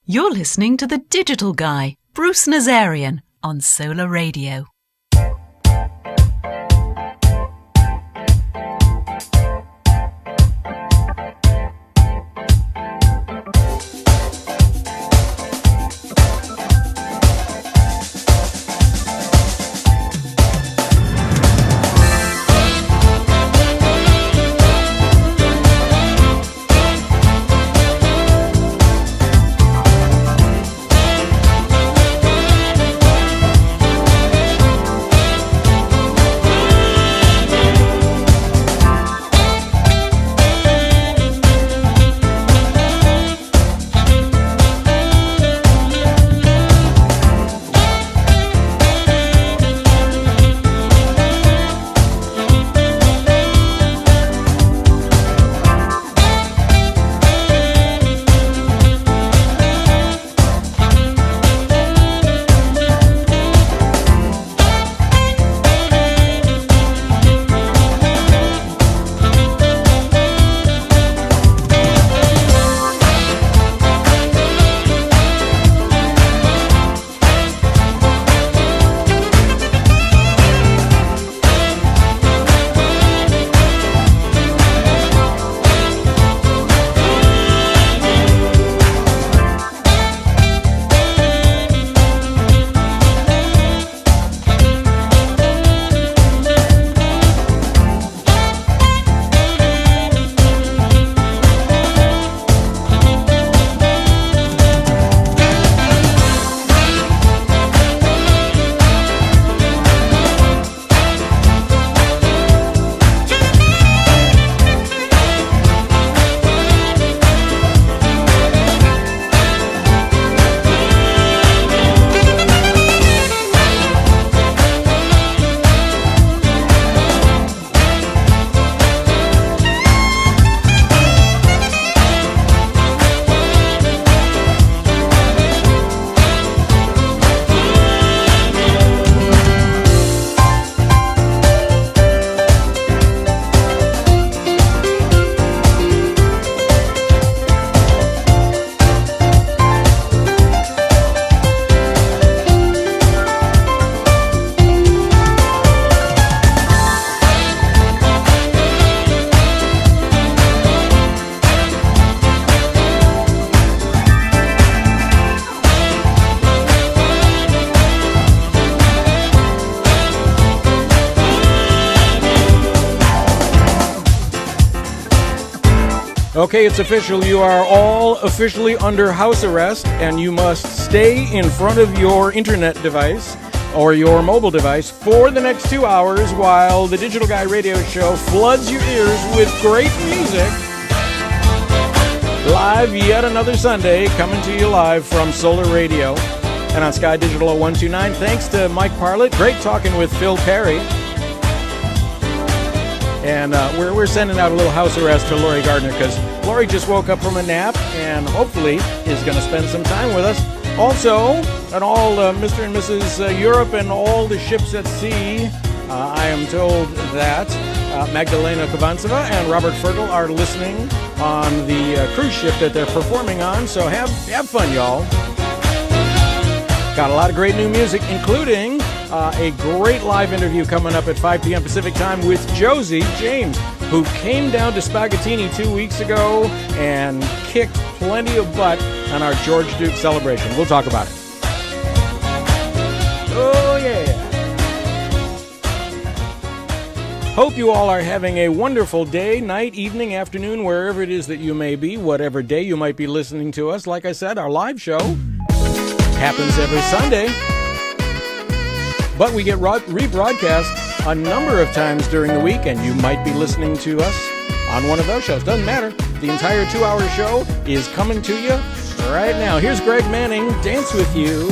You're listening to The Digital Guy, Bruce Nazarian, on Solar Radio. Okay, it's official. You are all officially under house arrest, and you must stay in front of your internet device or your mobile device for the next 2 hours while the Digital Guy Radio Show floods your ears with great music. Live yet another Sunday, coming to you live from Solar Radio and on Sky Digital 0129. Thanks to Mike Parlett. Great talking with Phil Perry. And we're sending out a little house arrest to Lori Gardner because Lori just woke up from a nap and hopefully is going to spend some time with us. Also, and all Mr. and Mrs. Europe and all the ships at sea, I am told that Magdalena Kovantseva and Robert Fergal are listening on the cruise ship that they're performing on. So have fun, y'all. Got a lot of great new music, including a great live interview coming up at 5 p.m. Pacific time with Josie James, who came down to Spagattini 2 weeks ago and kicked plenty of butt on our George Duke celebration. We'll talk about it. Oh, yeah. Hope you all are having a wonderful day, night, evening, afternoon, wherever it is that you may be, whatever day you might be listening to us. Like I said, our live show happens every Sunday, but we get rebroadcasts a number of times during the week, and you might be listening to us on one of those shows. Doesn't matter. The entire 2-hour show is coming to you right now. Here's Greg Manning, Dance With You.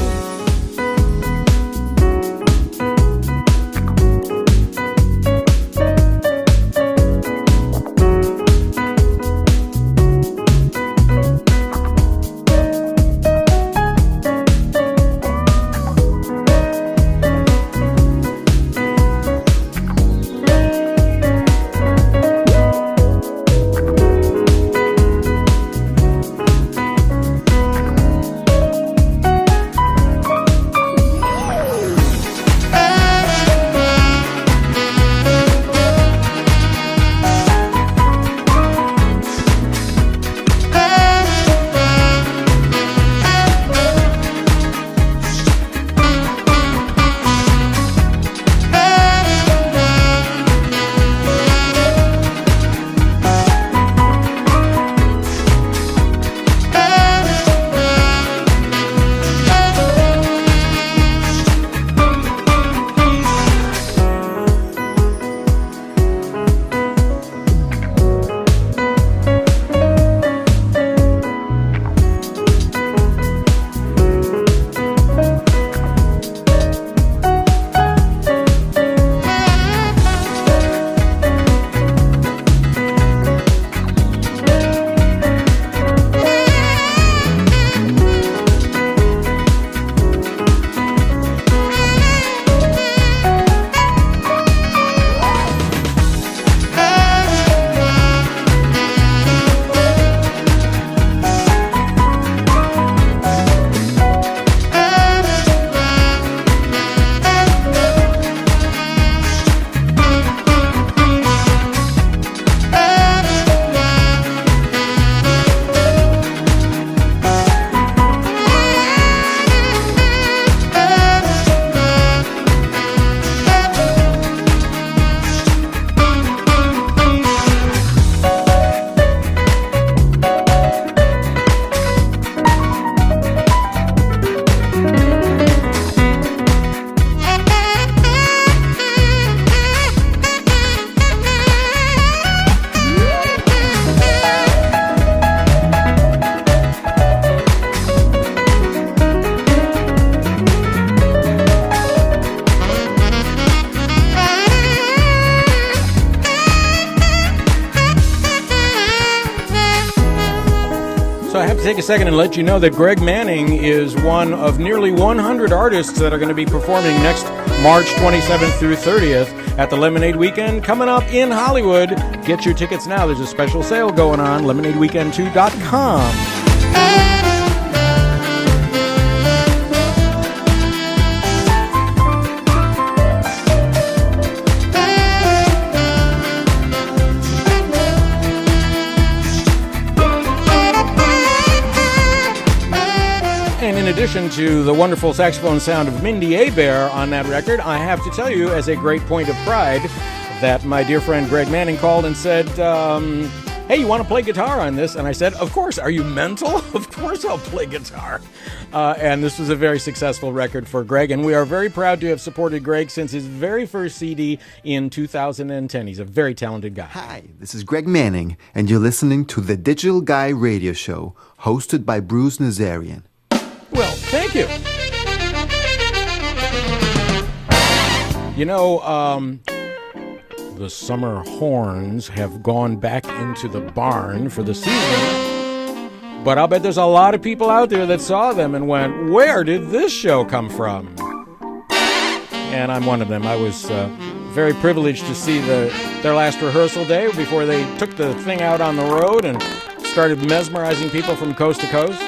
take a second and let you know that Greg Manning is one of nearly 100 artists that are going to be performing next March 27th through 30th at the Lemonade Weekend coming up in Hollywood. Get your tickets now. There's a special sale going on, lemonadeweekend2.com. In addition to the wonderful saxophone sound of Mindy Abair on that record, I have to tell you, as a great point of pride, that my dear friend Greg Manning called and said, hey, you want to play guitar on this? And I said, of course. Are you mental? Of course I'll play guitar. And this was a very successful record for Greg, and we are very proud to have supported Greg since his very first CD in 2010. He's a very talented guy. Hi, this is Greg Manning, and you're listening to the Digital Guy Radio Show, hosted by Bruce Nazarian. Well, thank you. You know, the summer horns have gone back into the barn for the season, but I'll bet there's a lot of people out there that saw them and went, where did this show come from? And I'm one of them. I was very privileged to see their last rehearsal day before they took the thing out on the road and started mesmerizing people from coast to coast.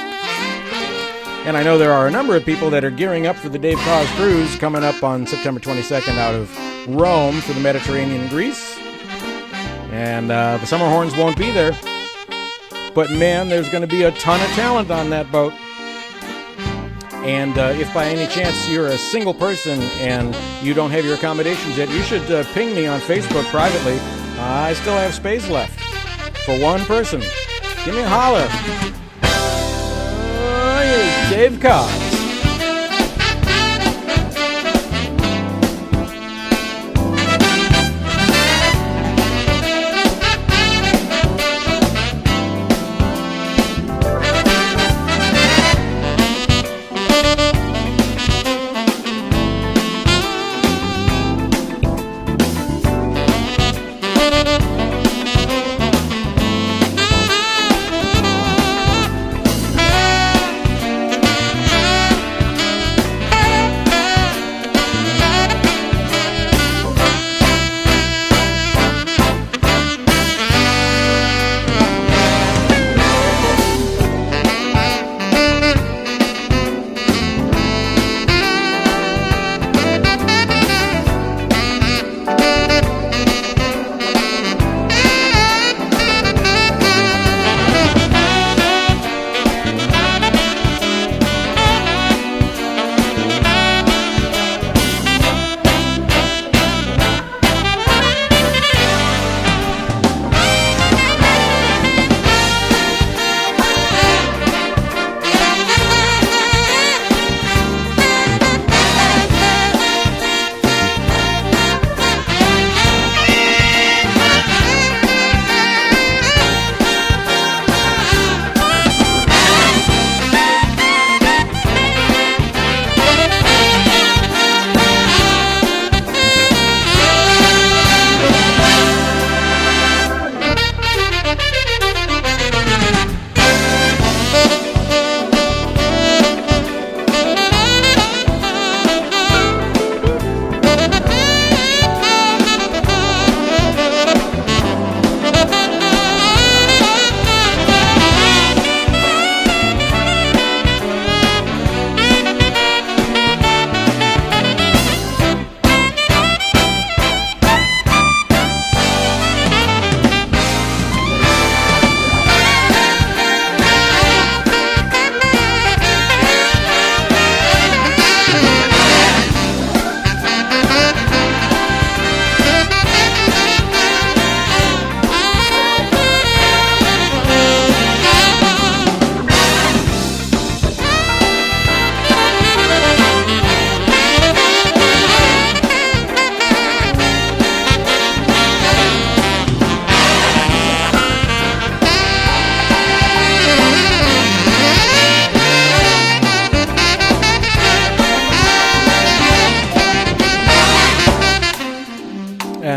And I know there are a number of people that are gearing up for the Dave Koz cruise coming up on September 22nd out of Rome for the Mediterranean and Greece. And the summer horns won't be there. But man, there's going to be a ton of talent on that boat. And if by any chance you're a single person and you don't have your accommodations yet, you should ping me on Facebook privately. I still have space left for one person. Give me a holler. Here's Dave Koz.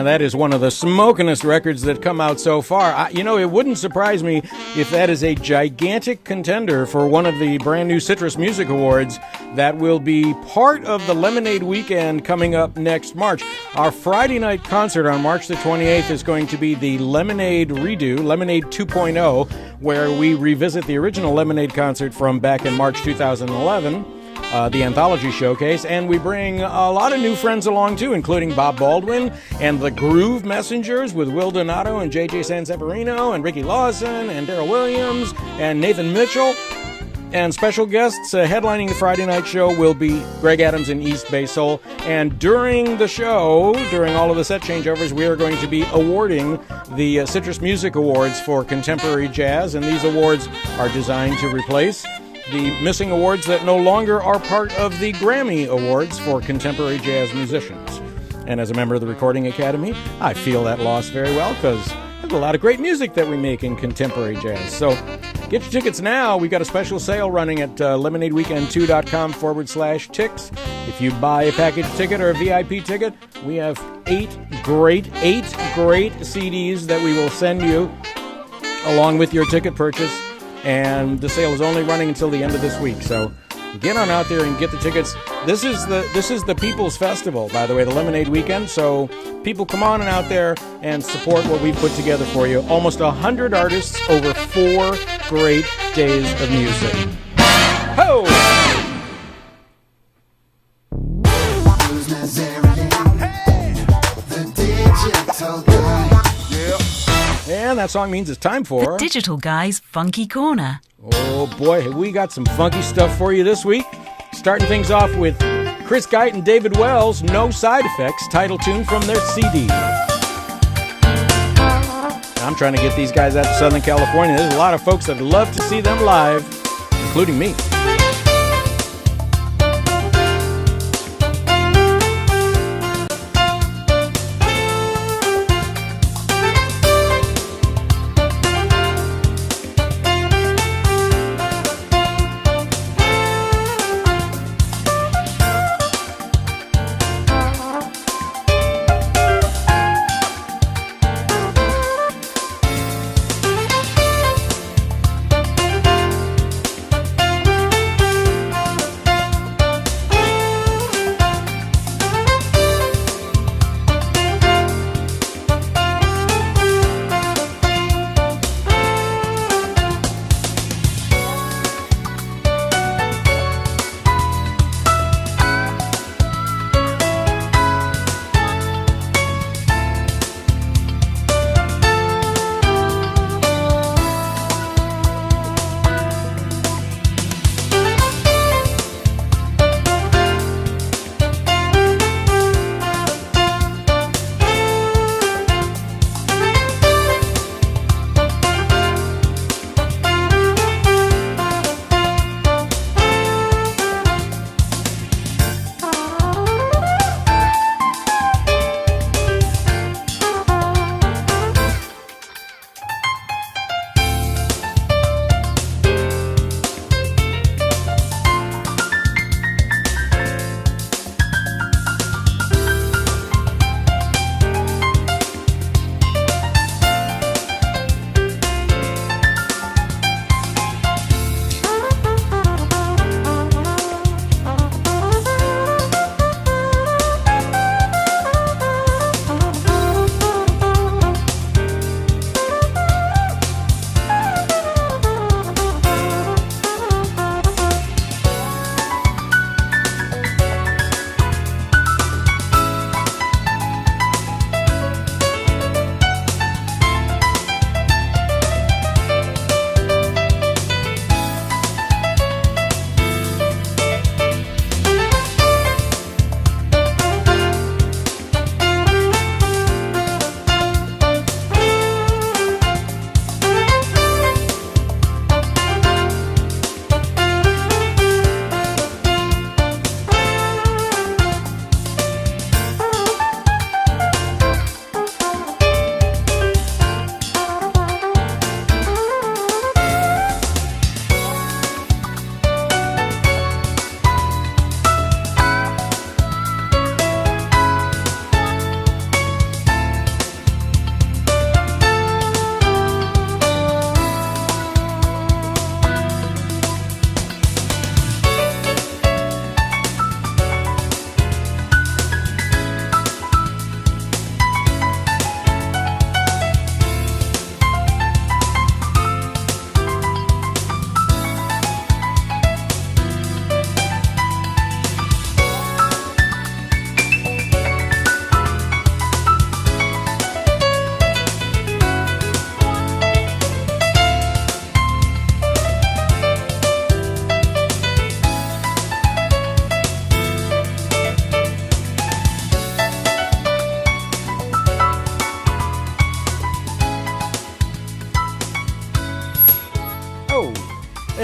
Yeah, that is one of the smokinest records that come out so far. It wouldn't surprise me if that is a gigantic contender for one of the brand new Citrus Music Awards that will be part of the Lemonade Weekend coming up next March. Our Friday night concert on March the 28th is going to be the Lemonade Redo, Lemonade 2.0, where we revisit the original Lemonade concert from back in March 2011. The Anthology Showcase, and we bring a lot of new friends along too, including Bob Baldwin and the Groove Messengers with Will Donato and JJ Sanseverino and Ricky Lawson and Daryl Williams and Nathan Mitchell. And special guests headlining the Friday night show will be Greg Adams and East Bay Soul. And during the show, during all of the set changeovers, we are going to be awarding the Citrus Music Awards for Contemporary Jazz, and these awards are designed to replace the missing awards that no longer are part of the Grammy Awards for Contemporary Jazz Musicians. And as a member of the Recording Academy, I feel that loss very well because there's a lot of great music that we make in contemporary jazz. So get your tickets now. We've got a special sale running at lemonadeweekend2.com/ticks. If you buy a package ticket or a VIP ticket, we have 8 great CDs that we will send you along with your ticket purchase. And the sale is only running until the end of this week. So get on out there and get the tickets. This is the People's Festival, by the way, the Lemonade Weekend. So people come on and out there and support what we've put together for you. Almost 100 artists over 4 great days of music. Ho! The digital guy. And that song means it's time for The Digital Guy's Funky Corner. Oh boy, we got some funky stuff for you this week. Starting things off with Chris Geit and David Wells' No Side Effects, title tune from their CD. I'm trying to get these guys out to Southern California. There's a lot of folks that love to see them live, including me.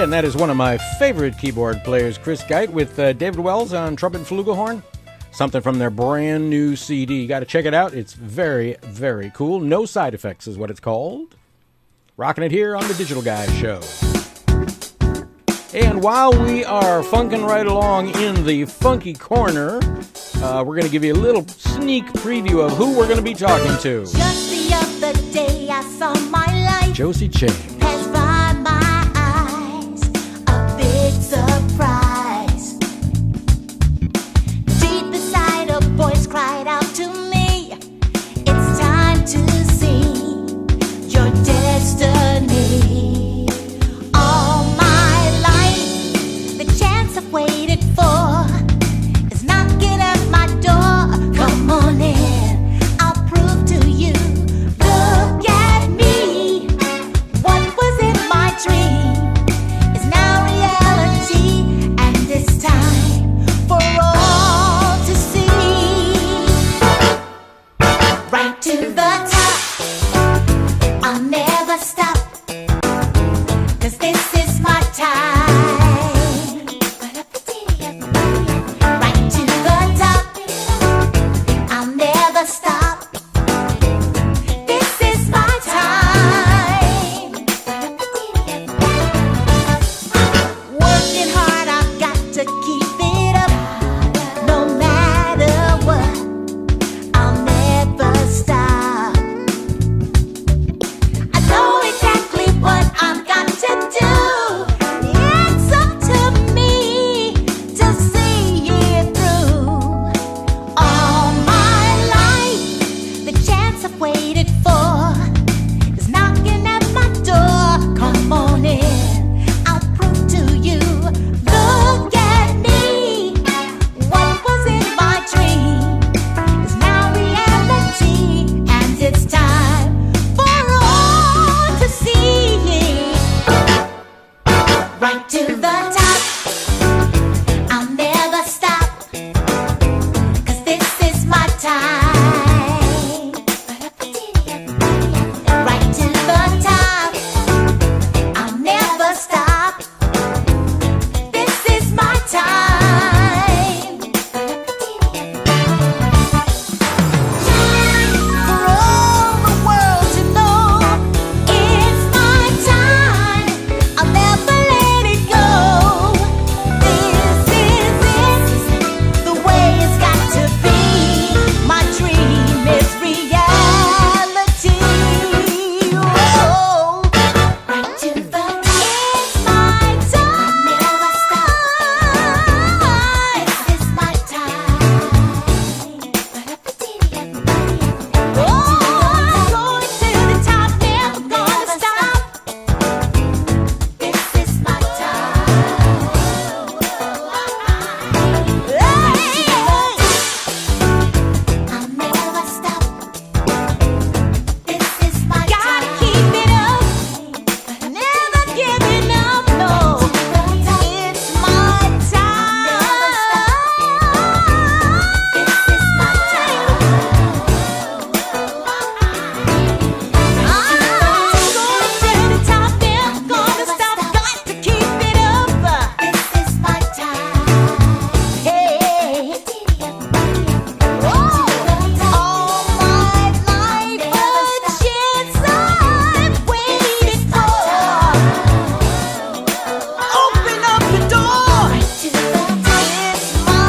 And that is one of my favorite keyboard players, Chris Geit, with David Wells on trumpet and flugelhorn. Something from their brand new CD. You got to check it out. It's very, very cool. No Side Effects is what it's called. Rocking it here on the Digital Guy Show. And while we are funking right along in the funky corner, we're going to give you a little sneak preview of who we're going to be talking to. Just the other day I saw my life Josie James. pass by my eyes, a big surprise. Deep inside a voice cried out to me, it's time to see your destiny. All my life, the chance I've waited for is knocking at my door. Come on in, I'll prove to you. Look at me, what was in my dream is now reality, and it's time for all to see. Right to the top, I'll never stop, 'cause this is my time. Right to the top, I'll never stop. This is my time. Working hard, I've got to keep it up. No matter what, I'll never stop. I know exactly what I've got to do. It's up to me to see it through. All my life, the chance I've waited for is knocking at my door. Come on in, I'll prove to you. Look at me, what was in my dream is now reality, and it's time for all to see. Right to the top, I'll never stop, 'cause this is my time. Right to the top, I'll never stop. This is my time. For all the world to know, it's my time. I'll never let it go. This is it, the way it's got to be. My dream is reality. Oh, right to the top, it's my time. Never stop. This is my time. Oh, going to the top, never gonna stop. This is my time. I'll never stop. This is my time. Gotta keep it up, never giving up. No, it's my time. This is my time. I'm going to the top, never gonna stop. Got to keep it up. This is my time. Hey. All my life, a chance I've waited for. Open up the door. It's my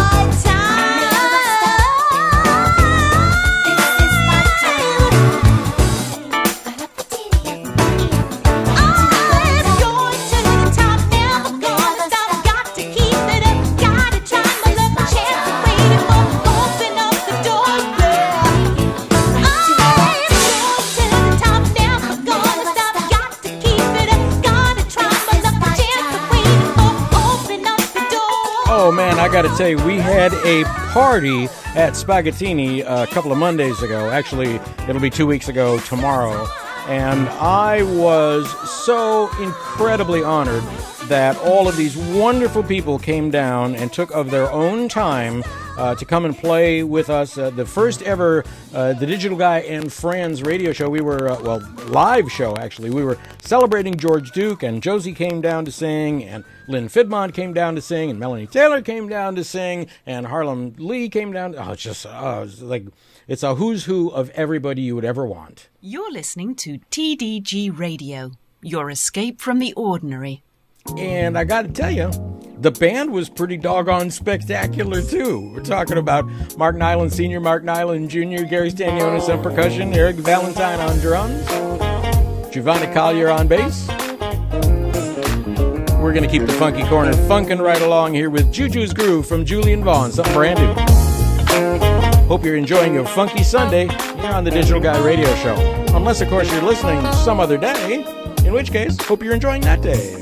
Oh man, I got to tell you, we had a party at Spaghettini a couple of Mondays ago. Actually, it'll be 2 weeks ago tomorrow. And I was so incredibly honored that all of these wonderful people came down and took of their own time to come and play with us. The first ever The Digital Guy and Friends radio show. We were, live show, actually. We were celebrating George Duke, and Josie came down to sing, and Lynn Fidmont came down to sing, and Melanie Taylor came down to sing, and Harlem Lee came down. It's a who's who of everybody you would ever want. You're listening to TDG Radio, your escape from the ordinary. And I got to tell you, the band was pretty doggone spectacular, too. We're talking about Mark Nyland Sr., Mark Nyland Jr., Gary Stanionis on percussion, Eric Valentine on drums, Giovanni Collier on bass. We're going to keep the funky corner funkin' right along here with Juju's Groove from Julian Vaughn, something brand new. Hope you're enjoying your funky Sunday here on the Digital Guy Radio Show. Unless, of course, you're listening some other day, in which case, hope you're enjoying that day.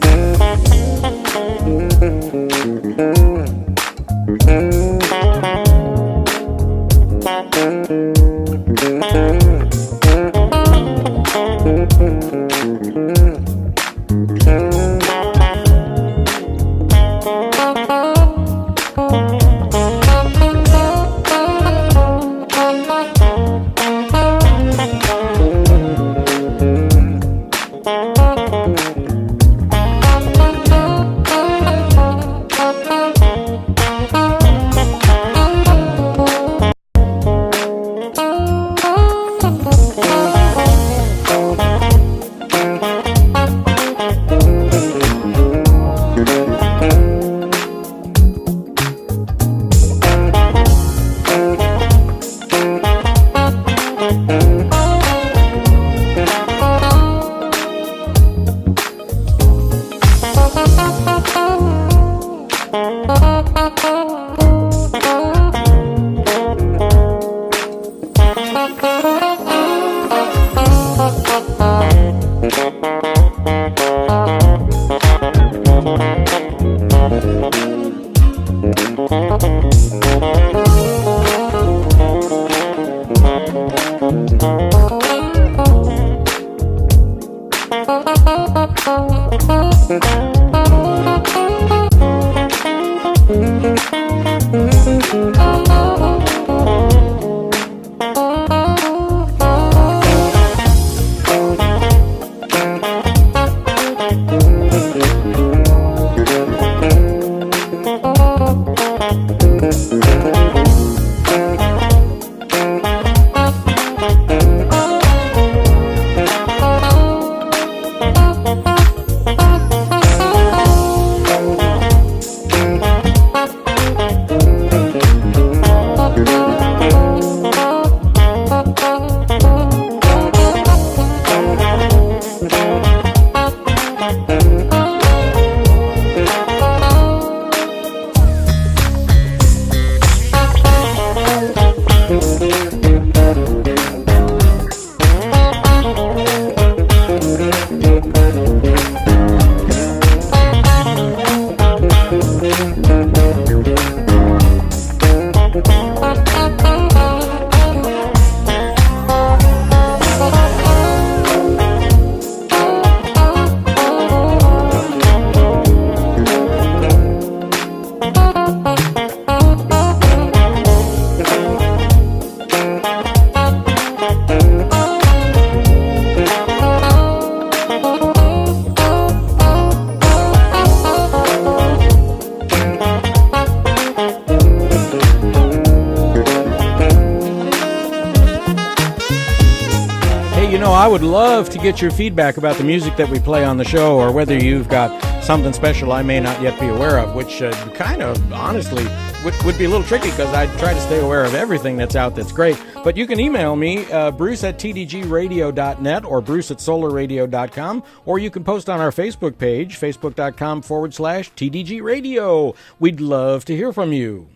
I would love to get your feedback about the music that we play on the show, or whether you've got something special I may not yet be aware of, which kind of, honestly, would be a little tricky because I try to stay aware of everything that's out that's great. But you can email me, Bruce at tdgradio.net or Bruce at solarradio.com, or you can post on our Facebook page, facebook.com/TDGradio. We'd love to hear from you.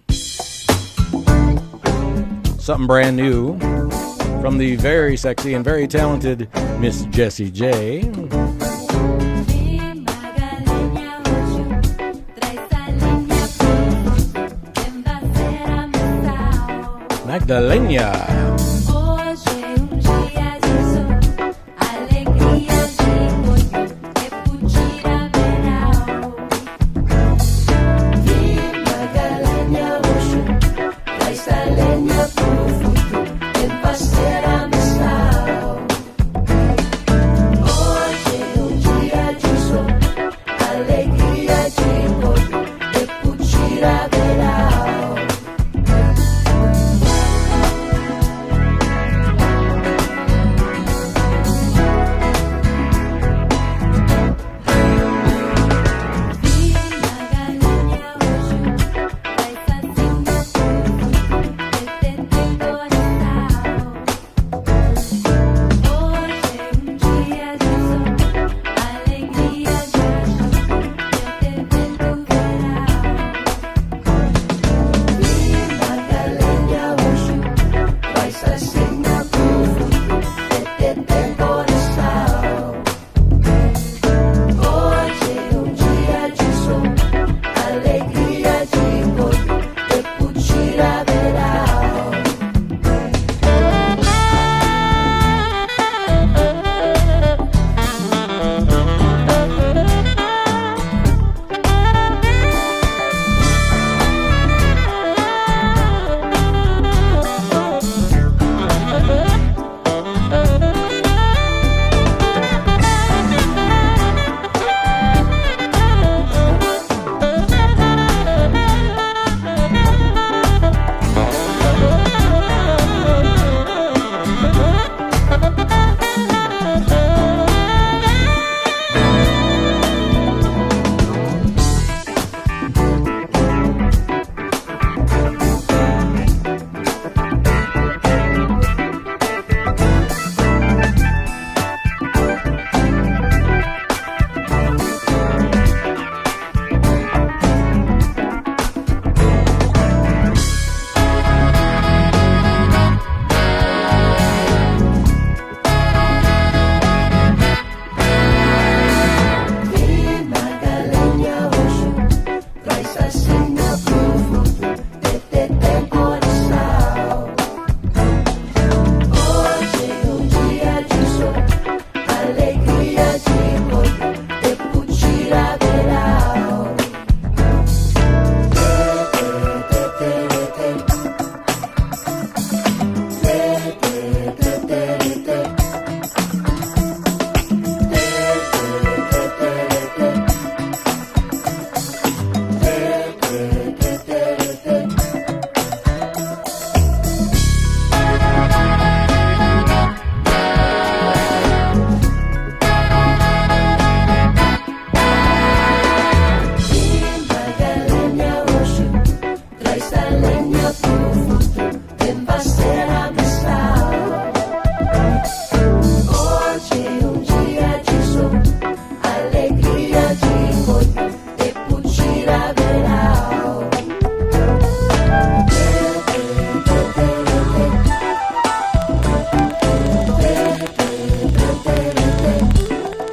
Something brand new from the very sexy and very talented Miss Jessie J. Magdalena.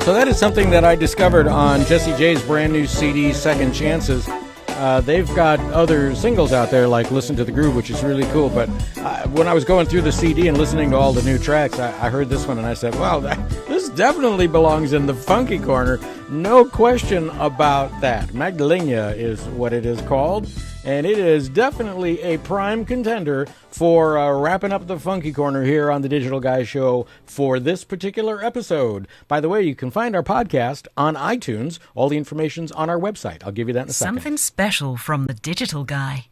So that is something that I discovered on Jesse J's brand new CD, Second Chances. They've got other singles out there like Listen to the Groove, which is really cool. But when I was going through the CD and listening to all the new tracks, I heard this one and I said, wow, this definitely belongs in the funky corner. No question about that. Magdalena is what it is called. And it is definitely a prime contender for wrapping up the funky corner here on the Digital Guy Show for this particular episode. By the way, you can find our podcast on iTunes. All the information's on our website. I'll give you that in a second. Something special from the Digital Guy.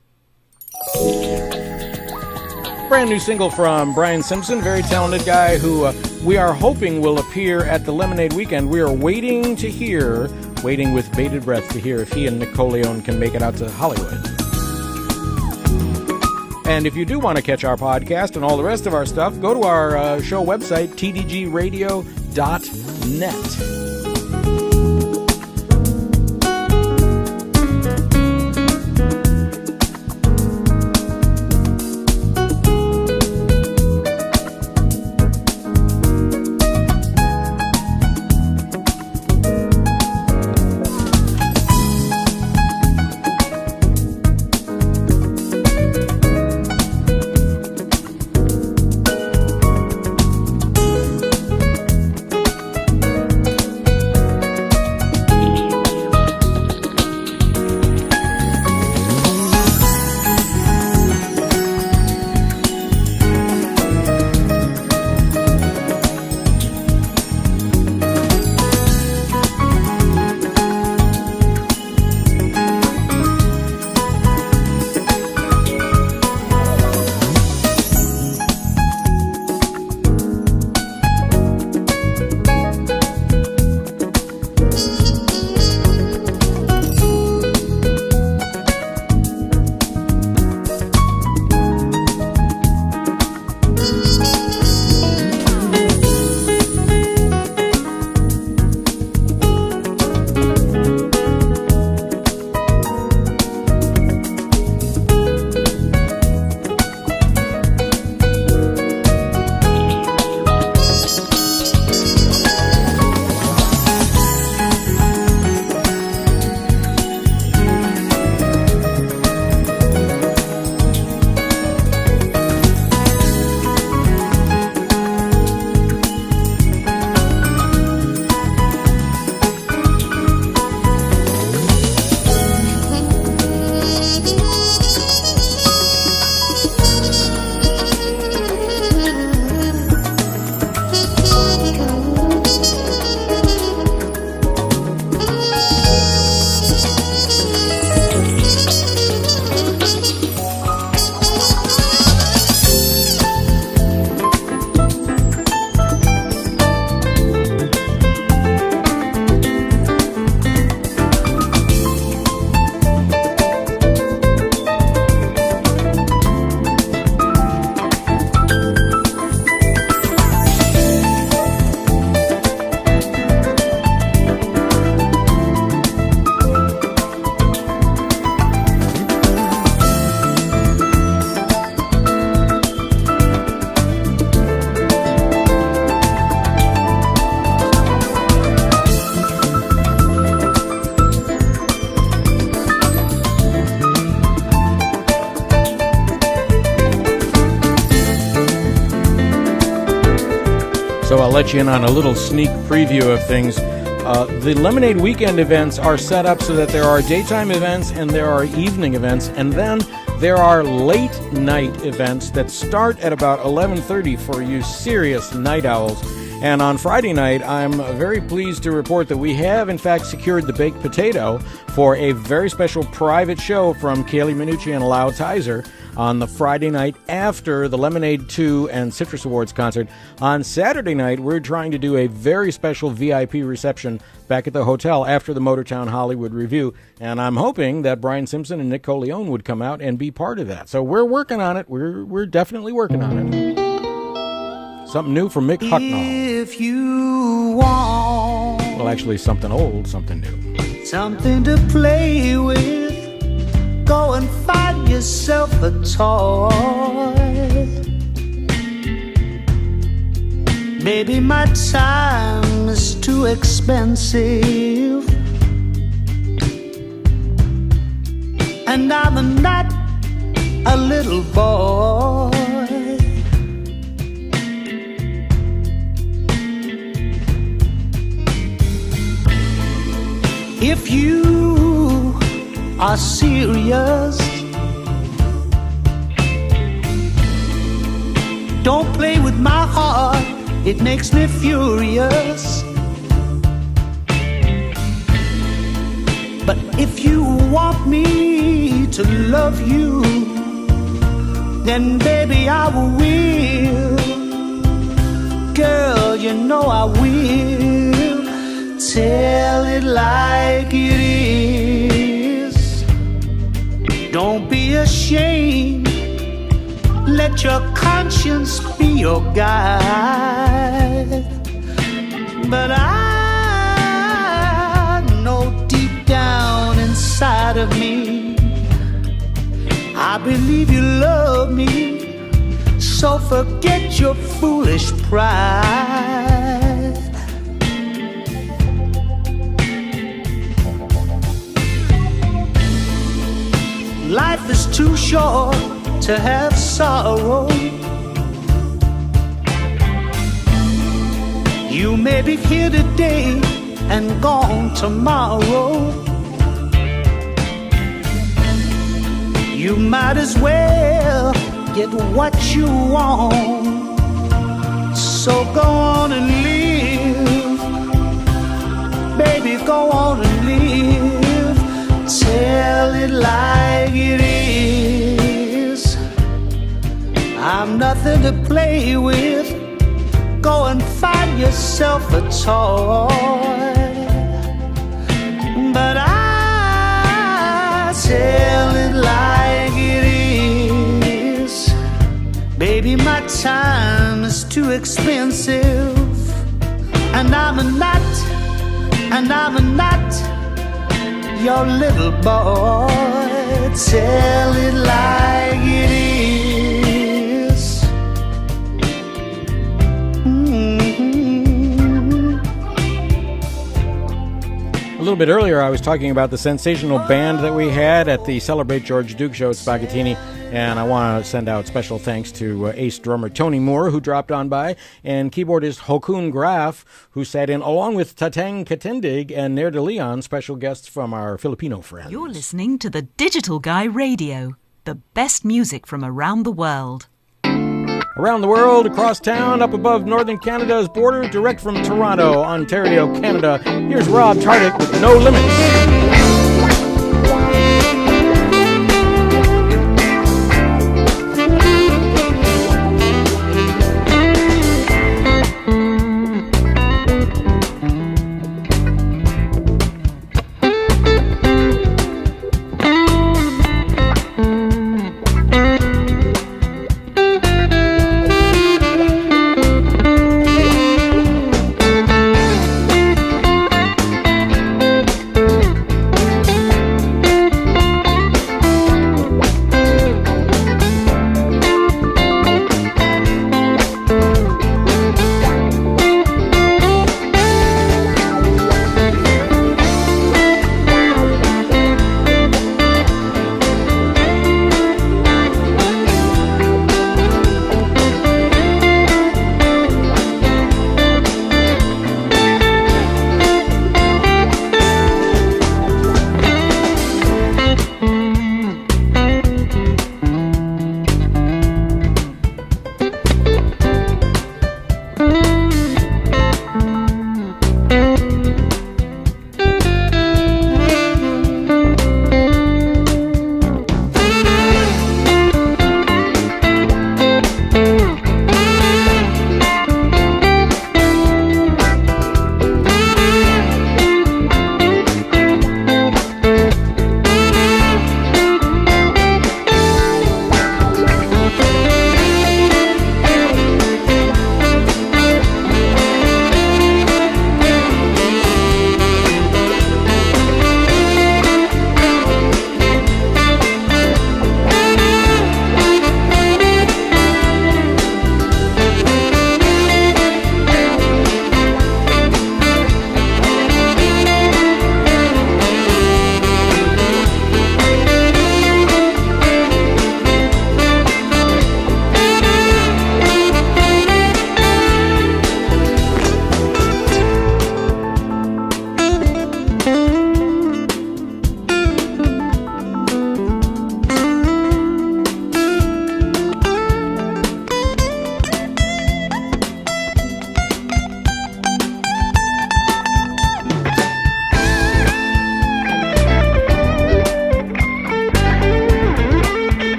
Brand new single from Brian Simpson, very talented guy who we are hoping will appear at the Lemonade Weekend. We are waiting with bated breath to hear if he and Nicole Leone can make it out to Hollywood. And if you do want to catch our podcast and all the rest of our stuff, go to our show website, tdgradio.net. so I'll let you in on a little sneak preview of things. The Lemonade Weekend events are set up so that there are daytime events and there are evening events, and then there are late night events that start at about 11:30 for you serious night owls. And on Friday night, I'm very pleased to report that we have, in fact, secured the baked potato for a very special private show from Kaylee Minucci and Lau Tizer on the Friday night after the Lemonade 2 and Citrus Awards concert. On Saturday night, we're trying to do a very special VIP reception back at the hotel after the Motortown Hollywood review. And I'm hoping that Brian Simpson and Nick Coleone would come out and be part of that. So we're working on it. We're definitely working on it. Something new from Mick Hucknall. If you want, Well, actually, something old, something new. something to play with, go and find yourself a toy. Maybe my time is too expensive, and I'm not a little boy. If you are serious, don't play with my heart, it makes me furious. But if you want me to love you, then baby I will. Girl, you know I will. Tell it like it is. Don't be ashamed. Let your conscience be your guide. But I know deep down inside of me, I believe you love me. So forget your foolish pride. Life is too short to have sorrow. You may be here today and gone tomorrow. You might as well get what you want. So go on and live. Baby, go on and live. Tell it like it is. I'm nothing to play with. Go and find yourself a toy. But I tell it like it is. Baby, my time is too expensive. And I'm not your little boy. Tell it like it is. A little bit earlier, I was talking about the sensational band that we had at the Celebrate George Duke show at Spaghettini, and I want to send out special thanks to ace drummer Tony Moore, who dropped on by, and keyboardist Hokun Graf, who sat in, along with Tatang Katindig and Nair de Leon, special guests from our Filipino friends. You're listening to the Digital Guy Radio, the best music from around the world. Around the world, across town, up above northern Canada's border, direct from Toronto, Ontario, Canada, here's Rob Tardik with No Limits.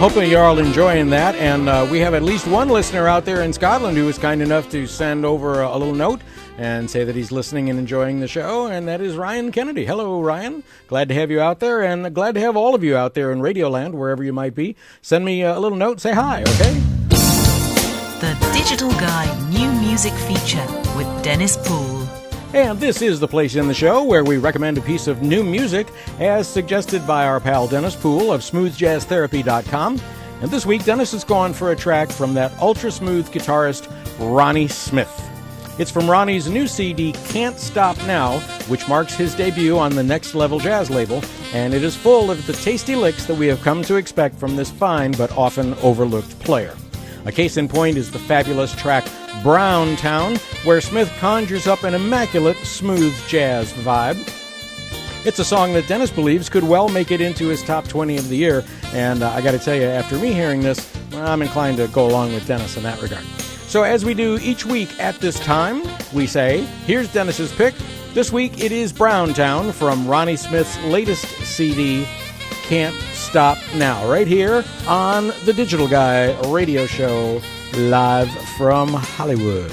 hoping you're all enjoying that. And we have at least one listener out there in Scotland who was kind enough to send over a little note and say that he's listening and enjoying the show, and that is Ryan Kennedy. Hello, Ryan. Glad to have you out there, and glad to have all of you out there in Radioland, wherever you might be. Send me a little note, say hi, okay? The Digital Guy New Music Feature with Dennis Poole. And this is the place in the show where we recommend a piece of new music as suggested by our pal Dennis Poole of smoothjazztherapy.com. And this week, Dennis has gone for a track from that ultra-smooth guitarist, Ronnie Smith. It's from Ronnie's new CD, Can't Stop Now, which marks his debut on the Next Level Jazz label, and it is full of the tasty licks that we have come to expect from this fine but often overlooked player. A case in point is the fabulous track Brown Town, where Smith conjures up an immaculate smooth jazz vibe. It's a song that Dennis believes could well make it into his top 20 of the year, and I got to tell you, after me hearing this, I'm inclined to go along with Dennis in that regard. So as we do each week at this time, we say, here's Dennis's pick. This week it is Brown Town from Ronnie Smith's latest CD, Can't Stop Now, right here on the Digital Guy Radio Show, live from Hollywood.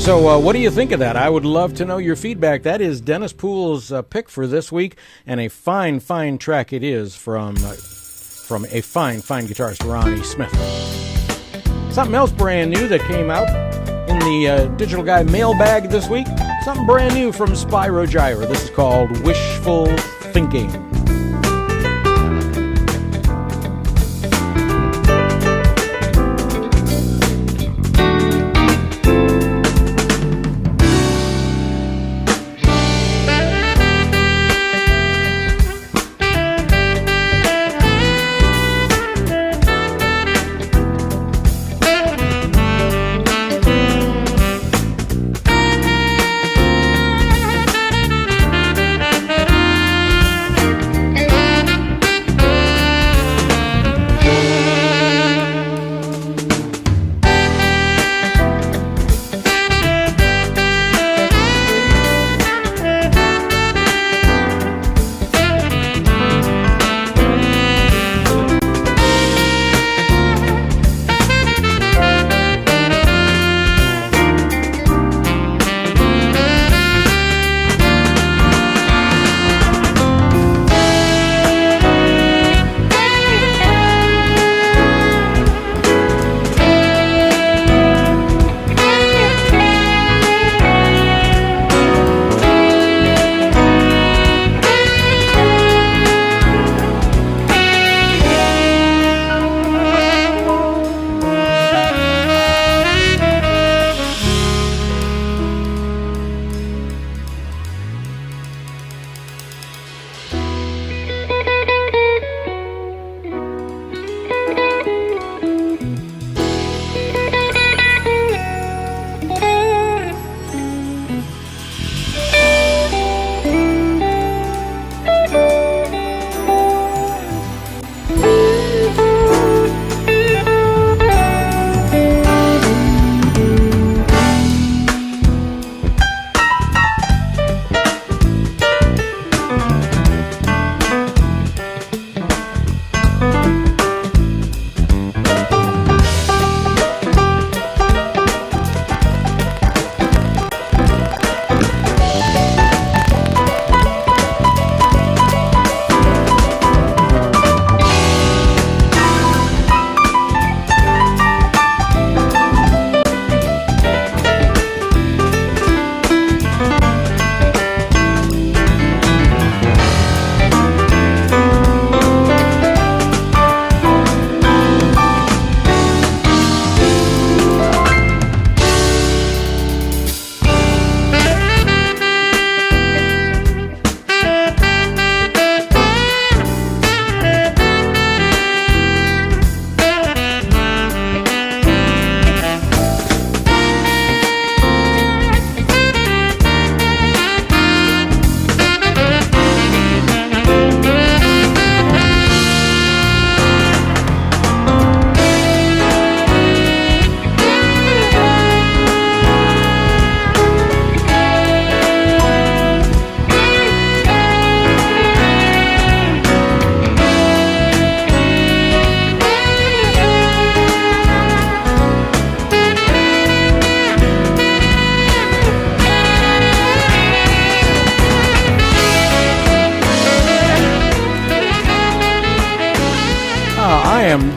So what do you think of that? I would love to know your feedback. That is Dennis Poole's pick for this week, and a fine, fine track it is from a fine, fine guitarist, Ronnie Smith. Something else brand new that came out in the Digital Guy mailbag this week. Something brand new from Spyro Gyra. This is called Wishful Thinking.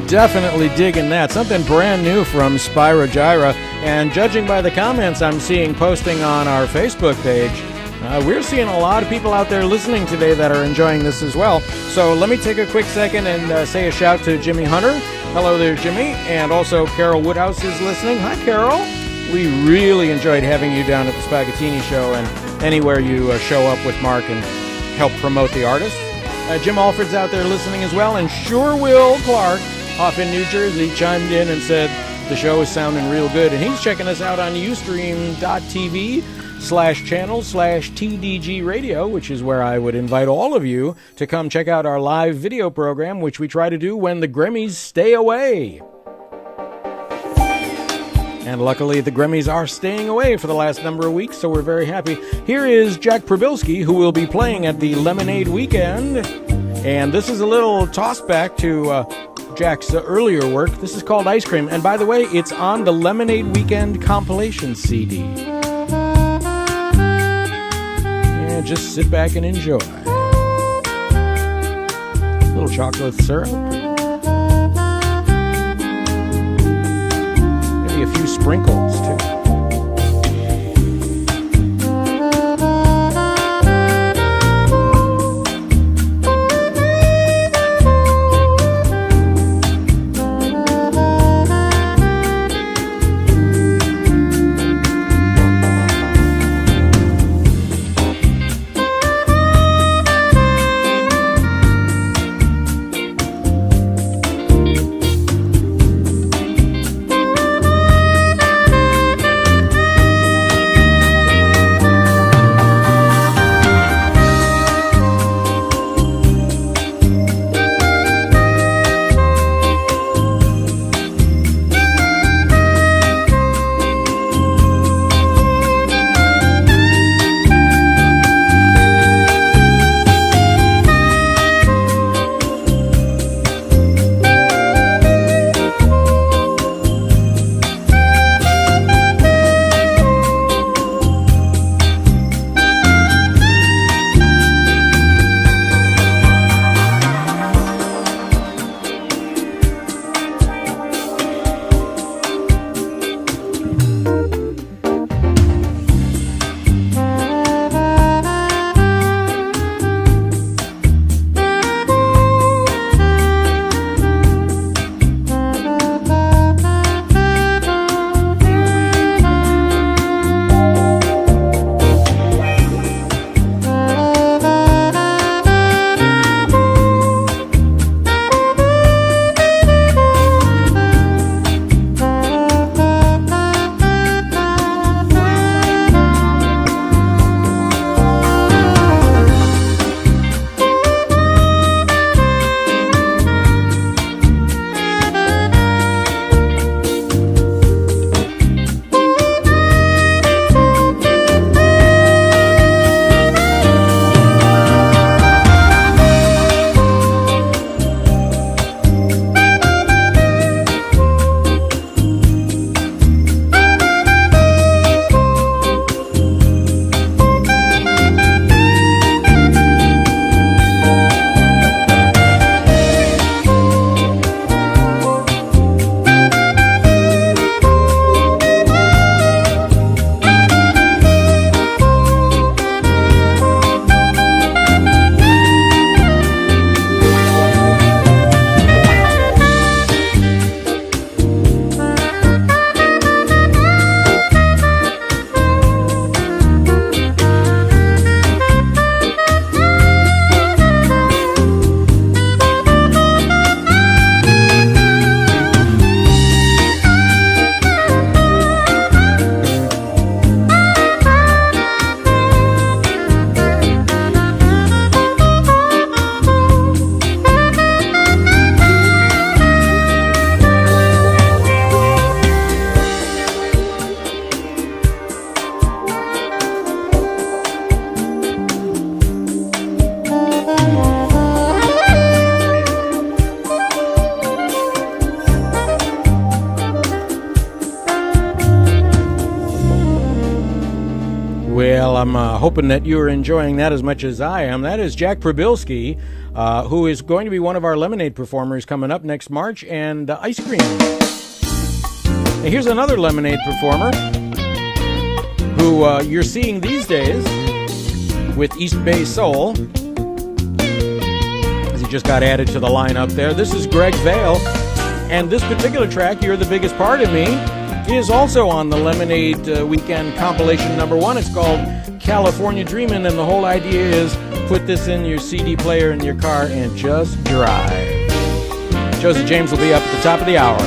Definitely digging that. Something brand new from Spyro Gyra. And judging by the comments I'm seeing posting on our Facebook page, we're seeing a lot of people out there listening today that are enjoying this as well. So let me take a quick second and say a shout to Jimmy Hunter. Hello there, Jimmy. And also Carol Woodhouse is listening. Hi, Carol. We really enjoyed having you down at the Spaghettini Show and anywhere you show up with Mark and help promote the artists. Jim Alford's out there listening as well. And Sure Will Clark off in New Jersey chimed in and said the show is sounding real good. And he's checking us out on ustream.tv/channel/TDG Radio, which is where I would invite all of you to come check out our live video program, which we try to do when the Grammys stay away. And luckily, the Grammys are staying away for the last number of weeks, so we're very happy. Here is Jack Probilski, who will be playing at the Lemonade Weekend. And this is a little toss back to Jack's earlier work. This is called Ice Cream. And by the way, it's on the Lemonade Weekend compilation CD. just sit back and enjoy. A little chocolate syrup. Maybe a few sprinkles, too. Well, I'm hoping that you're enjoying that as much as I am. That is Jack Probilski, who is going to be one of our Lemonade performers coming up next March, and Ice Cream. And here's another Lemonade performer who you're seeing these days with East Bay Soul, as he just got added to the lineup there. This is Greg Vale, and this particular track, You're the Biggest Part of Me, is also on the Lemonade Weekend compilation #1. It's called California Dreamin', and the whole idea is put this in your CD player in your car and just drive. Josie James will be up at the top of the hour.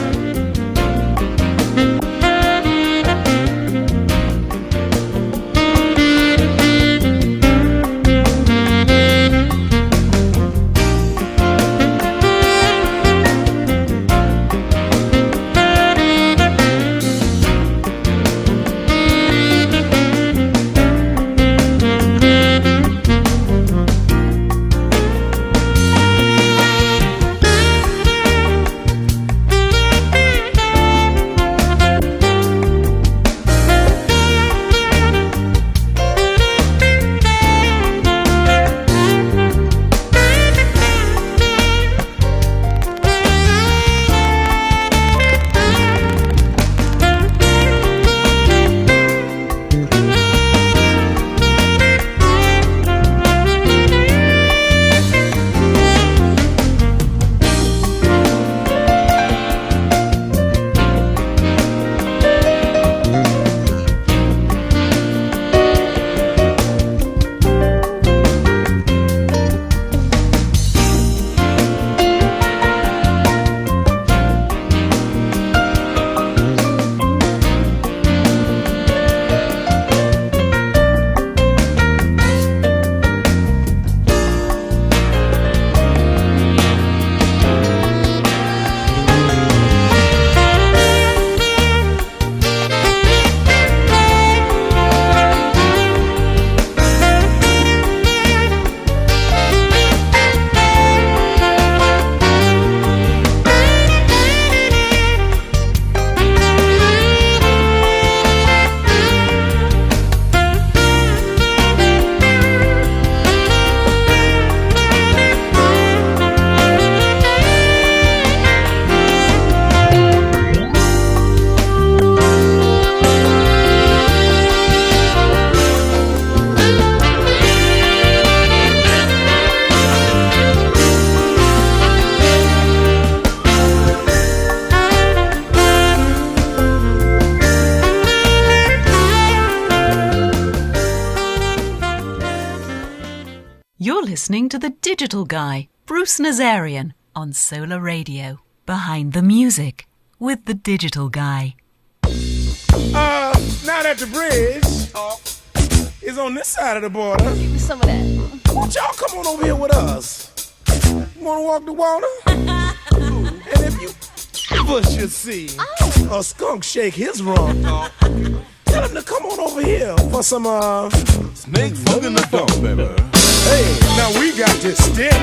listening to the digital guy, Bruce Nazarian, on Solar Radio. Behind the music with the digital guy. Now that the bridge is on this side of the border, Give me some of that. won't y'all come on over here with us? You wanna walk the water? And if you ever should see a skunk shake his rump, tell him to come on over here for some snake funk in the funk, baby. Hey, now we got this stick.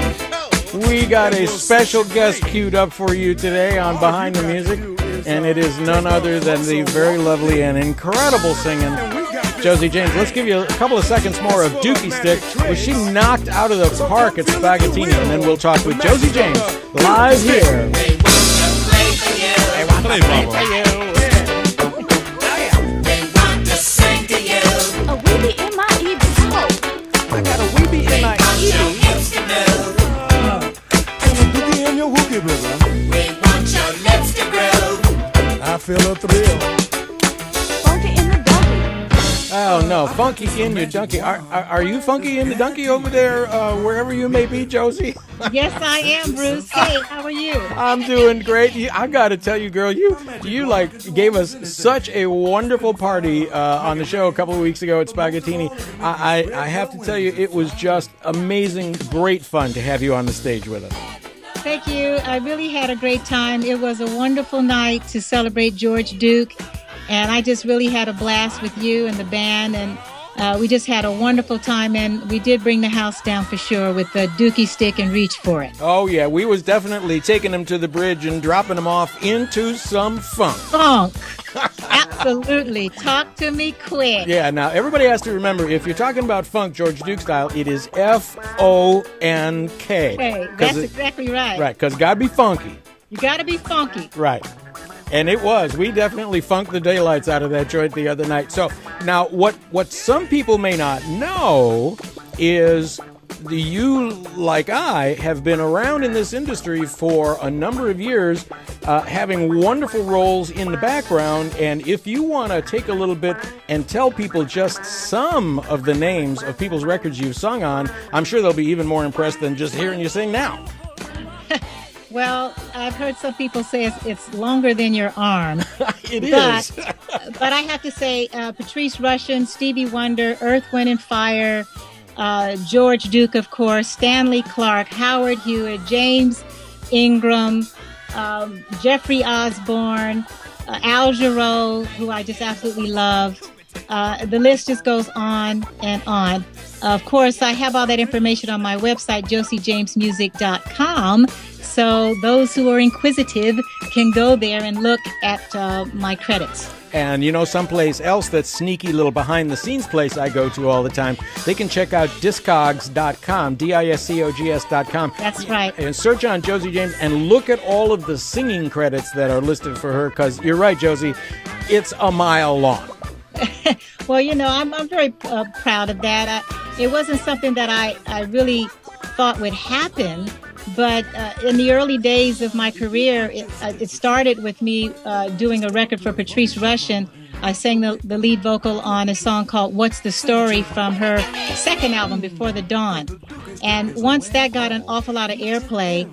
We got a special guest queued up for you today on Behind the Music, and it is none other than the very lovely and incredible singing Josie James. Let's give you a couple of seconds more of Dookie Stick, which she knocked out of the park at Spaghettini, and then we'll talk with Josie James live here. They want to play for you. They want to sing to you. A weeby in my evening smoke. I got a weeby in my ear. Dookie in your hookie, brother. We want your lips to groove. I feel a thrill. Funky in the donkey. Oh no, funky in your donkey. Are you funky in the donkey over there, wherever you may be, Josie? Yes, I am, Bruce. Hey, how are you? I'm doing great. I got to tell you, girl, you like gave us such a wonderful party on the show a couple of weeks ago at Spaghettini. I have to tell you, it was just amazing, great fun to have you on the stage with us. Thank you. I really had a great time. It was a wonderful night to celebrate George Duke, and I just really had a blast with you and the band, and we just had a wonderful time, and we did bring the house down for sure with the Dookie Stick and Reach for It. Oh yeah, we was definitely taking them to the bridge and dropping them off into some funk. Funk. Absolutely. Talk to me quick. Yeah, now everybody has to remember, if you're talking about funk, George Duke style, it is F-O-N-K. Hey, that's exactly right. Right, because gotta be funky. You got to be funky. Right. And it was. We definitely funked the daylights out of that joint the other night. So now what some people may not know is you, like I, have been around in this industry for a number of years, having wonderful roles in the background. And if you want to take a little bit and tell people just some of the names of people's records you've sung on, I'm sure they'll be even more impressed than just hearing you sing now. Well, I've heard some people say it's longer than your arm. It is. But I have to say, Patrice Rushen, Stevie Wonder, Earth, Wind and Fire, George Duke, of course, Stanley Clarke, Howard Hewitt, James Ingram, Jeffrey Osborne, Al Jarreau, who I just absolutely love. The list just goes on and on. Of course, I have all that information on my website, josiejamesmusic.com. So those who are inquisitive can go there and look at my credits. And you know, someplace else that's sneaky little behind-the-scenes place I go to all the time, they can check out Discogs.com, D-I-S-C-O-G-S.com. That's right. And search on Josie James and look at all of the singing credits that are listed for her, because you're right, Josie, it's a mile long. Well, you know, I'm very proud of that. It wasn't something that I really thought would happen. But in the early days of my career, it started with me doing a record for Patrice Rushen. I sang the lead vocal on a song called What's the Story from her second album, Before the Dawn. And once that got an awful lot of airplay,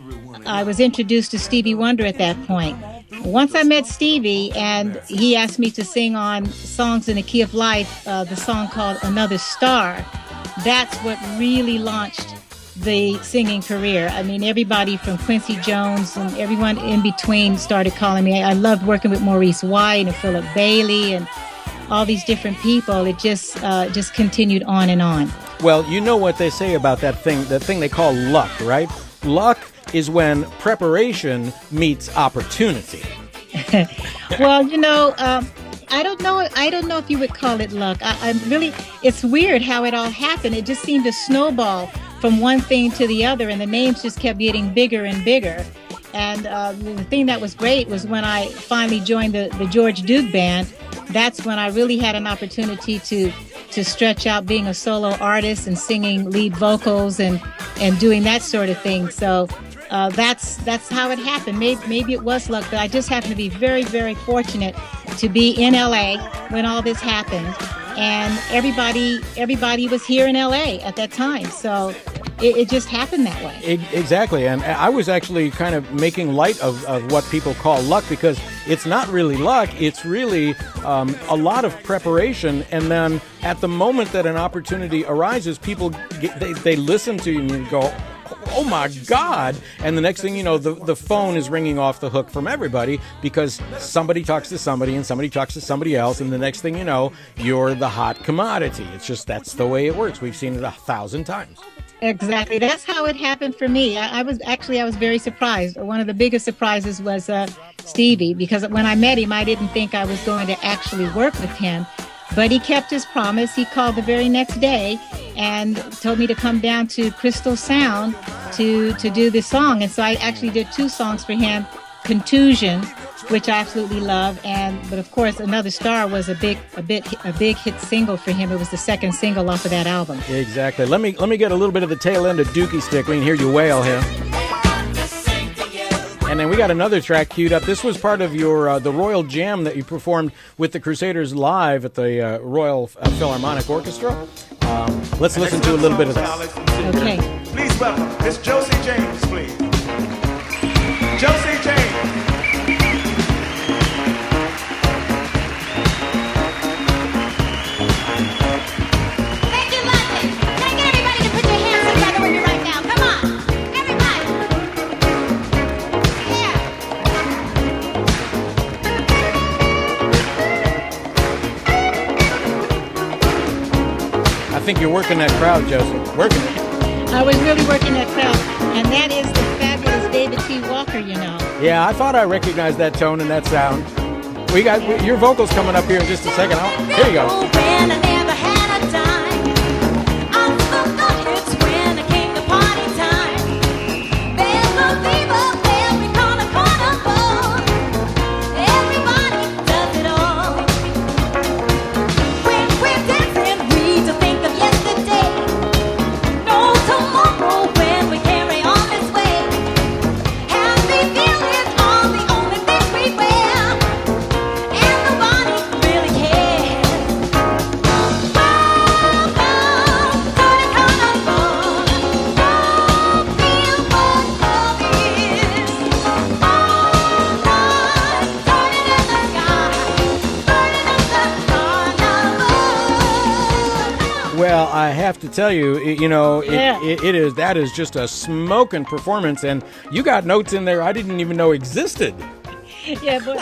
I was introduced to Stevie Wonder at that point. Once I met Stevie and he asked me to sing on Songs in the Key of Life, the song called Another Star, that's what really launched the singing career. I mean, everybody from Quincy Jones and everyone in between started calling me. I loved working with Maurice White and Philip Bailey and all these different people. It just continued on and on. Well, you know what they say about that thing they call luck, right? Luck is when preparation meets opportunity. Well, you know, I don't know if you would call it luck. I'm really, it's weird how it all happened. It just seemed to snowball from one thing to the other, and the names just kept getting bigger and bigger. And the thing that was great was when I finally joined the George Duke Band. That's when I really had an opportunity to stretch out being a solo artist and singing lead vocals and doing that sort of thing. So that's how it happened. Maybe it was luck, but I just happened to be very, very fortunate to be in LA when all this happened. And everybody was here in LA at that time. So it just happened that way. Exactly, and I was actually kind of making light of what people call luck, because it's not really luck, it's really a lot of preparation, and then at the moment that an opportunity arises, people they listen to you and you go, oh my God, and the next thing you know, the phone is ringing off the hook from everybody, because somebody talks to somebody and somebody talks to somebody else, and the next thing you know, you're the hot commodity. It's just, that's the way it works. We've seen it 1,000 times. Exactly. That's how it happened for me. I was very surprised. One of the biggest surprises was Stevie, because when I met him, I didn't think I was going to actually work with him. But he kept his promise. He called the very next day and told me to come down to Crystal Sound to do this song. And so I actually did 2 songs for him, Contusion, which I absolutely love, but of course Another Star was a big hit single for him. It was the second single off of that album. Exactly. Let me get a little bit of the tail end of Dookie Stick. We can hear you wail here. And then we got another track queued up. This was part of your the Royal Jam that you performed with the Crusaders live at the Royal Philharmonic Orchestra. Let's listen to a little bit of this. Okay. Please welcome Miss Josie James, please. Josie James. Thank you, London. Can I get everybody to put your hands together with me right now? Come on. Everybody. I think you're working that crowd, Josie. Working it. I was really working that crowd, and that is the fabulous David T. Walker, you know. Yeah, I thought I recognized that tone and that sound. We got your vocals coming up here in just a second. Here you go. When I never had a dime, I forgot it's when it came to party time. There's no fever where we call a carnival. Everybody does it all. When we're dancing, we don't think of yesterday. No tomorrow when we carry on this way. Happy feelings are the only things we wear, and nobody really cares. Welcome to the carnival. Don't feel what love is. All night, turning in the sky, burning up the carnival. Well, I have to tell you, Yeah. that is just a smoking performance, and you got notes in there I didn't even know existed. Yeah, but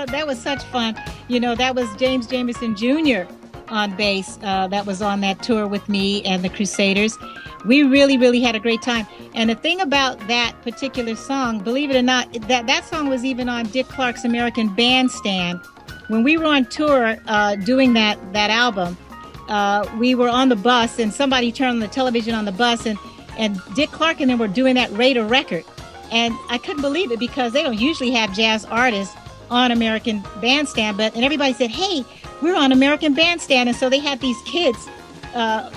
that was such fun. You know, that was James Jamerson Jr. on bass. That was on that tour with me and the Crusaders. We really, really had a great time. And the thing about that particular song, believe it or not, that song was even on Dick Clark's American Bandstand. When we were on tour doing that album, we were on the bus, and somebody turned on the television on the bus, and Dick Clark and them were doing that Raider record. And I couldn't believe it, because they don't usually have jazz artists on American Bandstand, and everybody said, hey, we're on American Bandstand. And so they had these kids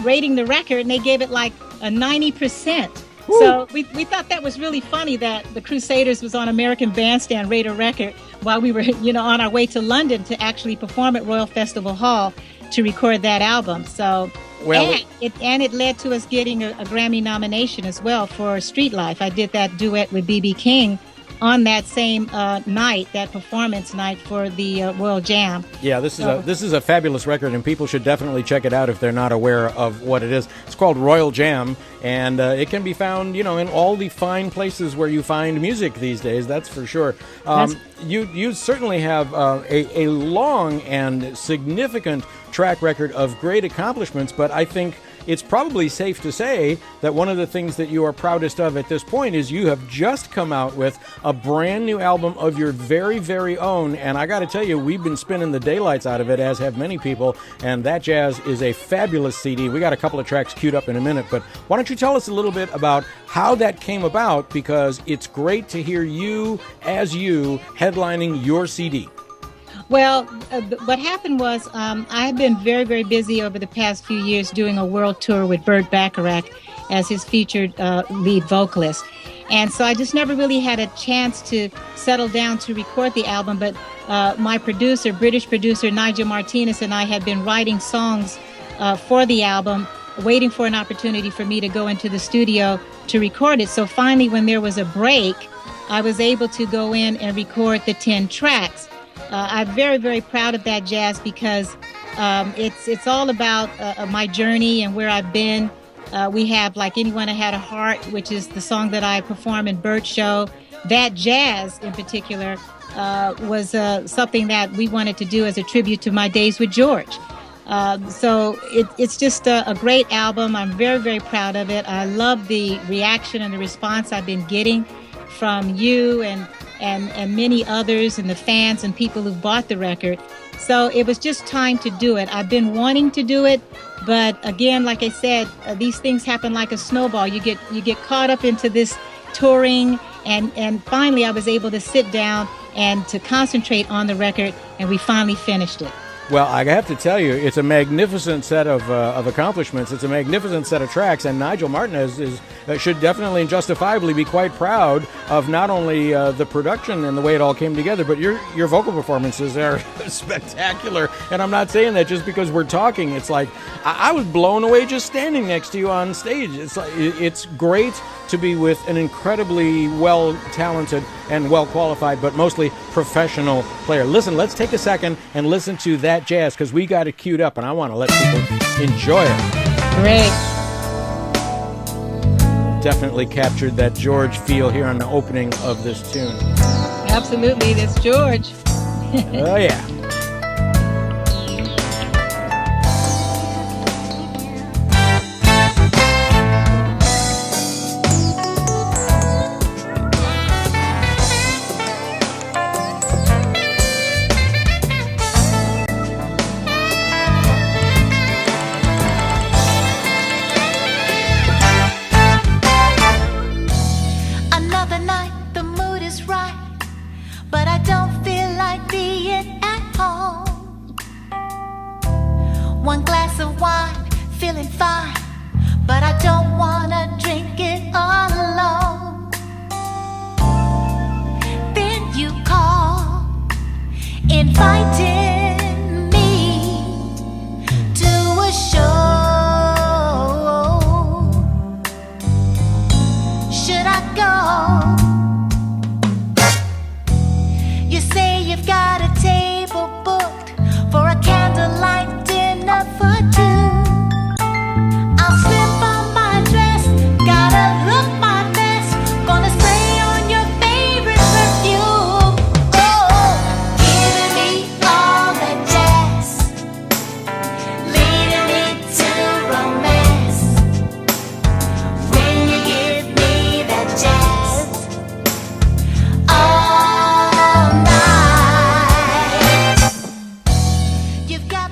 rating the record, and they gave it like a 90%. Woo. So we thought that was really funny that the Crusaders was on American Bandstand Raider record while we were, on our way to London to actually perform at Royal Festival Hall to record that album. So, Well, it led to us getting a Grammy nomination as well for Street Life. I did that duet with B.B. King on that same night, that performance night for the Royal Jam. Yeah, this is a fabulous record, and people should definitely check it out if they're not aware of what it is. It's called Royal Jam, and it can be found, in all the fine places where you find music these days. That's for sure. You certainly have a long and significant track record of great accomplishments, but I think it's probably safe to say that one of the things that you are proudest of at this point is you have just come out with a brand new album of your very, very own. And I got to tell you, we've been spinning the daylights out of it, as have many people. And That Jazz is a fabulous CD. We got a couple of tracks queued up in a minute, but why don't you tell us a little bit about how that came about? Because it's great to hear you as you headlining your CD. Well, what happened was I had been very, very busy over the past few years doing a world tour with Burt Bacharach as his featured lead vocalist. And so I just never really had a chance to settle down to record the album. But my producer, British producer Nigel Martinez, and I had been writing songs for the album waiting for an opportunity for me to go into the studio to record it. So finally, when there was a break, I was able to go in and record the 10 tracks. I'm very, very proud of that, Jazz, because it's all about my journey and where I've been. We have Like Anyone That Had a Heart, which is the song that I perform in Bert Show. That jazz in particular was something that we wanted to do as a tribute to my days with George. So it's just a great album. I'm very, very proud of it. I love the reaction and the response I've been getting from you and many others and the fans and people who've bought the record. So it was just time to do it. I've been wanting to do it, but again, like I said, these things happen like a snowball. You get caught up into this touring, and finally I was able to sit down and to concentrate on the record, and we finally finished it. Well, I have to tell you, it's a magnificent set of accomplishments. It's a magnificent set of tracks, and Nigel Martinez should definitely and justifiably be quite proud of not only the production and the way it all came together, but your vocal performances are spectacular. And I'm not saying that just because we're talking. It's like I was blown away just standing next to you on stage. It's like it's great to be with an incredibly well-talented and well-qualified, but mostly professional player. Listen, let's take a second and listen to That Jazz, because we got it queued up, and I want to let people enjoy it. Great. Definitely captured that George feel here on the opening of this tune. Absolutely, that's George. Oh, yeah.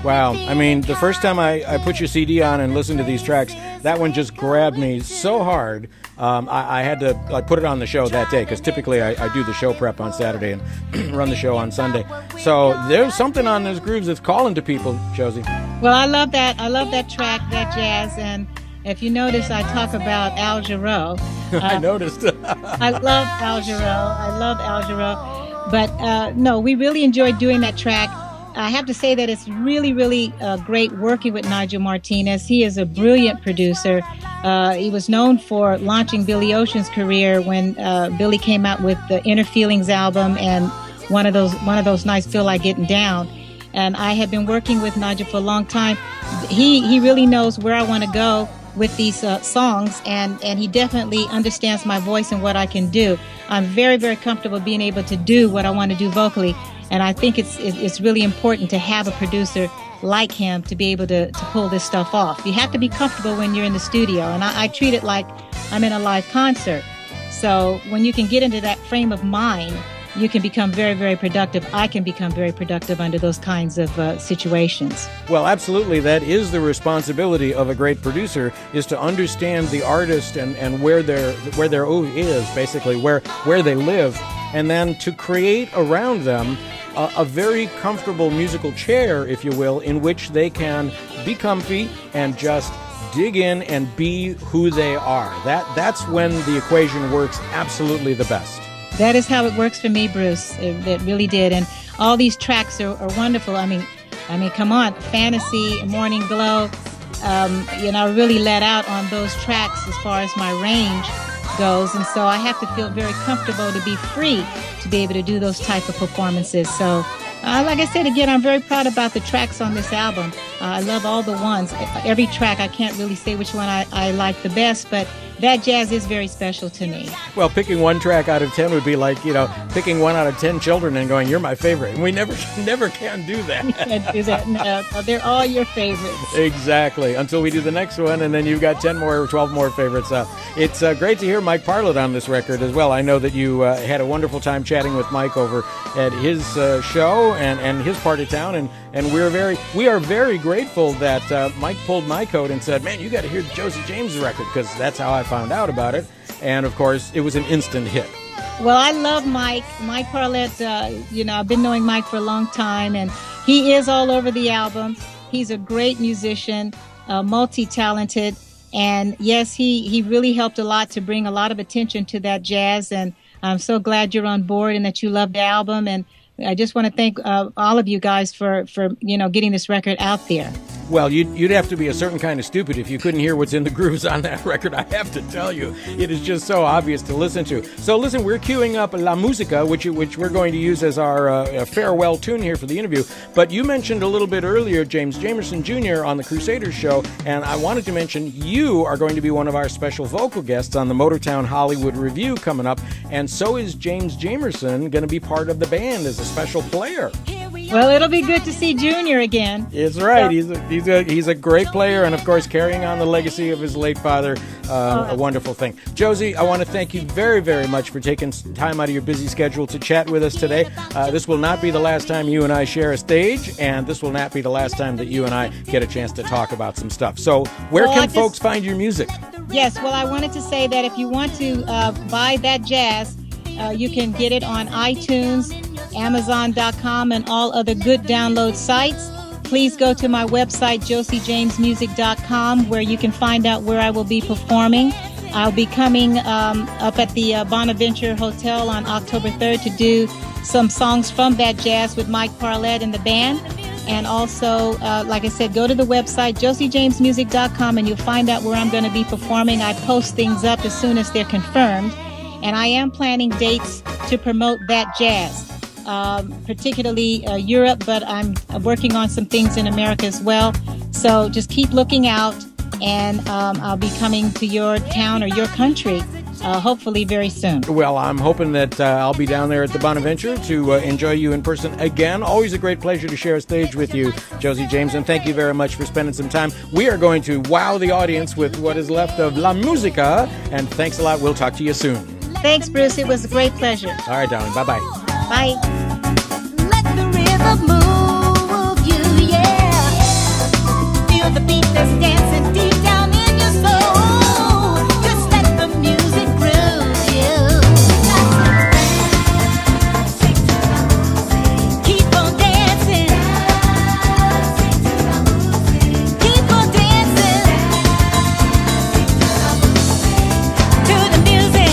Wow. I mean, the first time I put your CD on and listened to these tracks, that one just grabbed me so hard. I had to put it on the show that day, because typically I do the show prep on Saturday and run the show on Sunday. So there's something on those grooves that's calling to people, Josie. Well, I love that. I love that track, That Jazz. And if you notice, I talk about Al Jarreau. I noticed. I love Al Jarreau. But no, we really enjoyed doing that track. I have to say that it's really, really great working with Nigel Martinez. He is a brilliant producer. He was known for launching Billy Ocean's career when Billy came out with the Inner Feelings album and one of those nights, Feel Like Getting Down. And I have been working with Nigel for a long time. He really knows where I want to go with these songs, and he definitely understands my voice and what I can do. I'm very, very comfortable being able to do what I want to do vocally. And I think it's really important to have a producer like him to be able to pull this stuff off. You have to be comfortable when you're in the studio, and I treat it like I'm in a live concert. So when you can get into that frame of mind, you can become very, very productive. I can become very productive under those kinds of situations. Well, absolutely. That is the responsibility of a great producer, is to understand the artist and where their ooh is, basically, where they live, and then to create around them a very comfortable musical chair, if you will, in which they can be comfy and just dig in and be who they are. That's when the equation works absolutely the best. That is how it works for me, Bruce. It really did. And all these tracks are wonderful. I mean, come on. Fantasy, Morning Glow, I really let out on those tracks as far as my range goes, and so I have to feel very comfortable to be free to be able to do those type of performances. So like I said, again, I'm very proud about the tracks on this album. I love all the ones. Every track, I can't really say which one I like the best, but that jazz is very special to me. Well, picking one track out of 10 would be like, picking 1 out of 10 children and going, you're my favorite. And we never can do that. You can't do that. No, they're all your favorites. Exactly. Until we do the next one, and then you've got 10 more or 12 more favorites. It's great to hear Mike Parlett on this record as well. I know that you had a wonderful time chatting with Mike over at his show and his part of town, and we are very grateful that Mike pulled my coat and said, man, you got to hear the Josie James record, because that's how I found out about it. And of course, it was an instant hit. Well, I love Mike Parlett. I've been knowing Mike for a long time, and he is all over the album. He's a great musician, multi-talented, and yes, he really helped a lot to bring a lot of attention to that jazz. And I'm so glad you're on board and that you love the album. And I just want to thank all of you guys for getting this record out there. Well, you'd have to be a certain kind of stupid if you couldn't hear what's in the grooves on that record. I have to tell you, it is just so obvious to listen to. So listen, we're queuing up La Musica, which we're going to use as our farewell tune here for the interview. But you mentioned a little bit earlier James Jamerson Jr. on the Crusaders show, and I wanted to mention you are going to be one of our special vocal guests on the Motortown Hollywood Review coming up, and so is James Jamerson going to be part of the band as a special player. Well, it'll be good to see Junior again. It's right. He's a great player, and of course, carrying on the legacy of his late father, a wonderful thing. Josie, I want to thank you very, very much for taking time out of your busy schedule to chat with us today. This will not be the last time you and I share a stage, and this will not be the last time that you and I get a chance to talk about some stuff. So where can folks find your music? Yes, well, I wanted to say that if you want to buy that jazz, you can get it on iTunes, Amazon.com, and all other good download sites. Please go to my website, josiejamesmusic.com, where you can find out where I will be performing. I'll be coming up at the Bonaventure Hotel on October 3rd to do some songs from that jazz with Mike Parlett and the band. And also, like I said, go to the website, josiejamesmusic.com, and you'll find out where I'm going to be performing. I post things up as soon as they're confirmed. And I am planning dates to promote that jazz. Particularly Europe, but I'm working on some things in America as well. So just keep looking out, and I'll be coming to your town or your country hopefully very soon. Well, I'm hoping that I'll be down there at the Bonaventure to enjoy you in person again. Always a great pleasure to share a stage with you, Josie James, and thank you very much for spending some time. We are going to wow the audience with what is left of La Musica, and thanks a lot. We'll talk to you soon. Thanks, Bruce. It was a great pleasure. All right, darling. Bye-bye. Bye. Let the river move you, yeah. Feel the beat that's dancing deep down in your soul. Just let the music groove you. Keep on dancing. Keep on dancing to the music.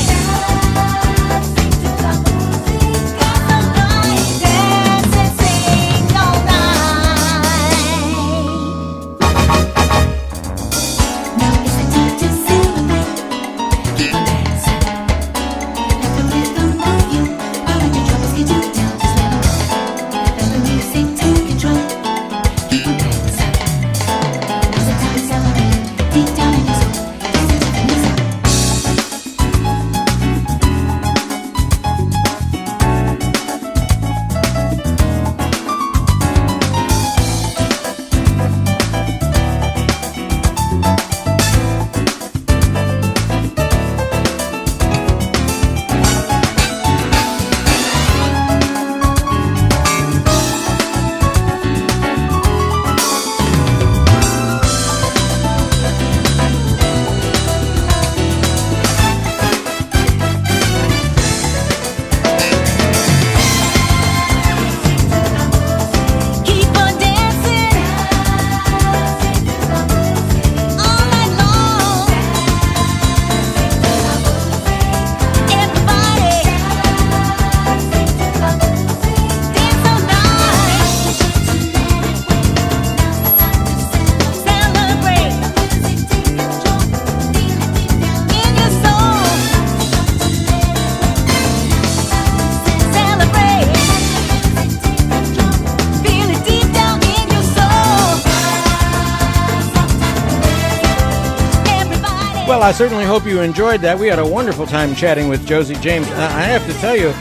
I certainly hope you enjoyed that. We had a wonderful time chatting with Josie James. I have to tell you,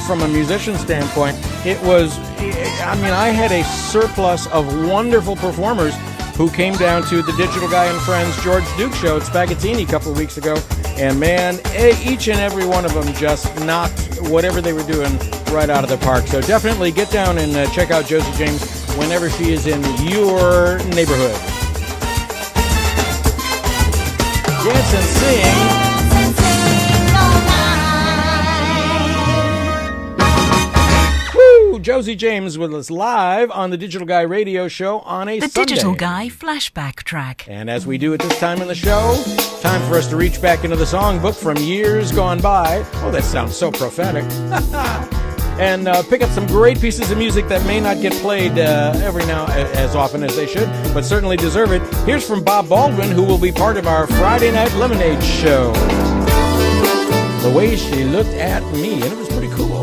from a musician standpoint, it was, I had a surplus of wonderful performers who came down to the Digital Guy and Friends George Duke show at Spaghettini a couple of weeks ago. And man, each and every one of them just knocked whatever they were doing right out of the park. So definitely get down and check out Josie James whenever she is in your neighborhood. Dance and sing. Josie James with us live on the Digital Guy Radio Show on a The Sunday. Digital Guy flashback track. And as we do at this time in the show, time for us to reach back into the songbook from years gone by. Oh, that sounds so prophetic. And pick up some great pieces of music that may not get played every now as often as they should, but certainly deserve it. Here's from Bob Baldwin, who will be part of our Friday Night Lemonade show. The Way She Looked at Me, and it was pretty cool.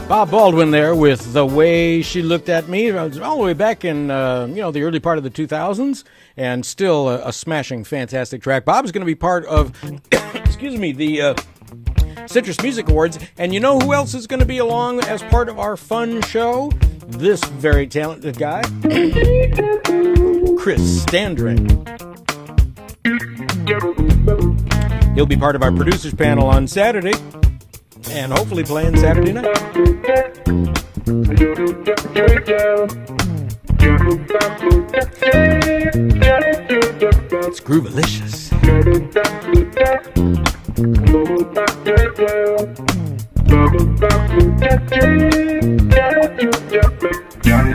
Bob Baldwin there with The Way She Looked at Me. It was all the way back in, the early part of the 2000s, and still a smashing, fantastic track. Bob's going to be part of, the Citrus Music Awards. And you know who else is going to be along as part of our fun show? This very talented guy, Chris Standring. He'll be part of our producers panel on Saturday, and hopefully playing Saturday night. It's Groovalicious. Yeah.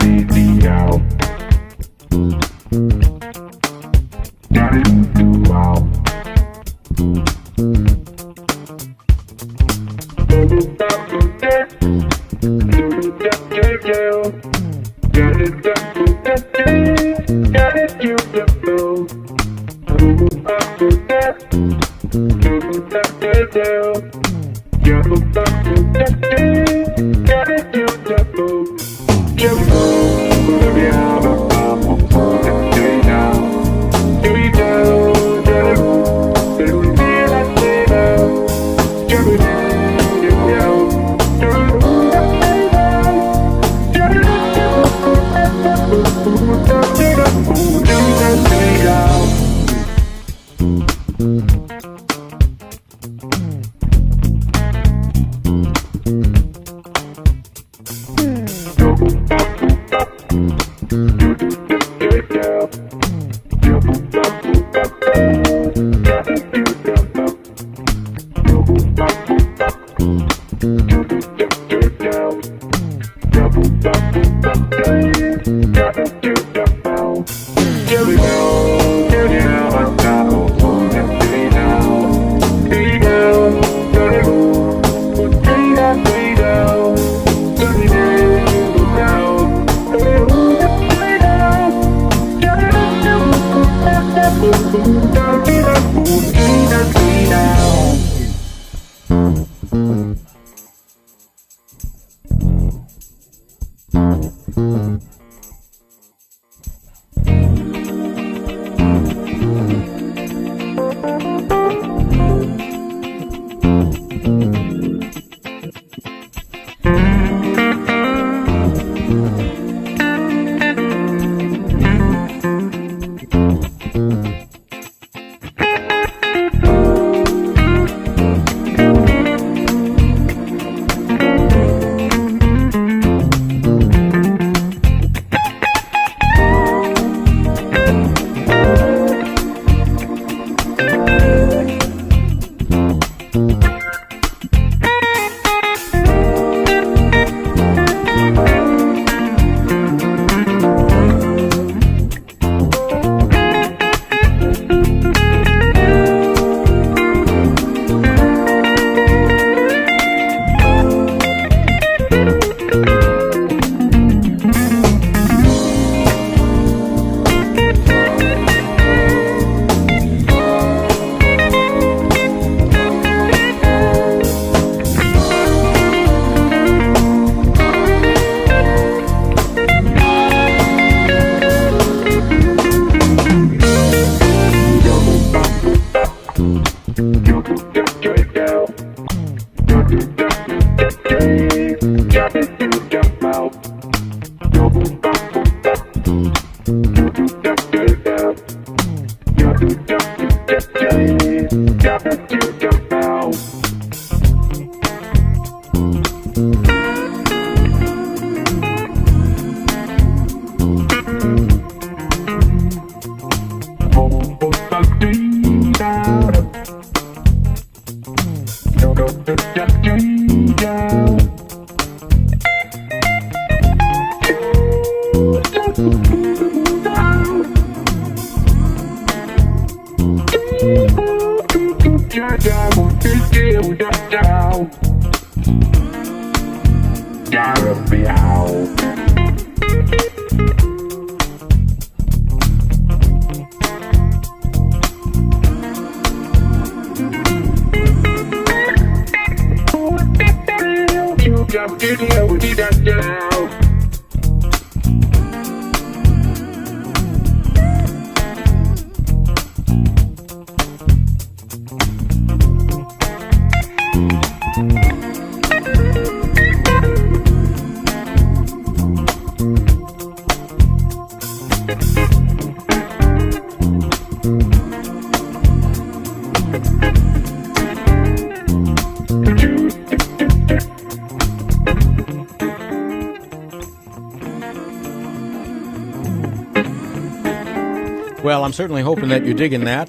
Well, I'm certainly hoping that you're digging that.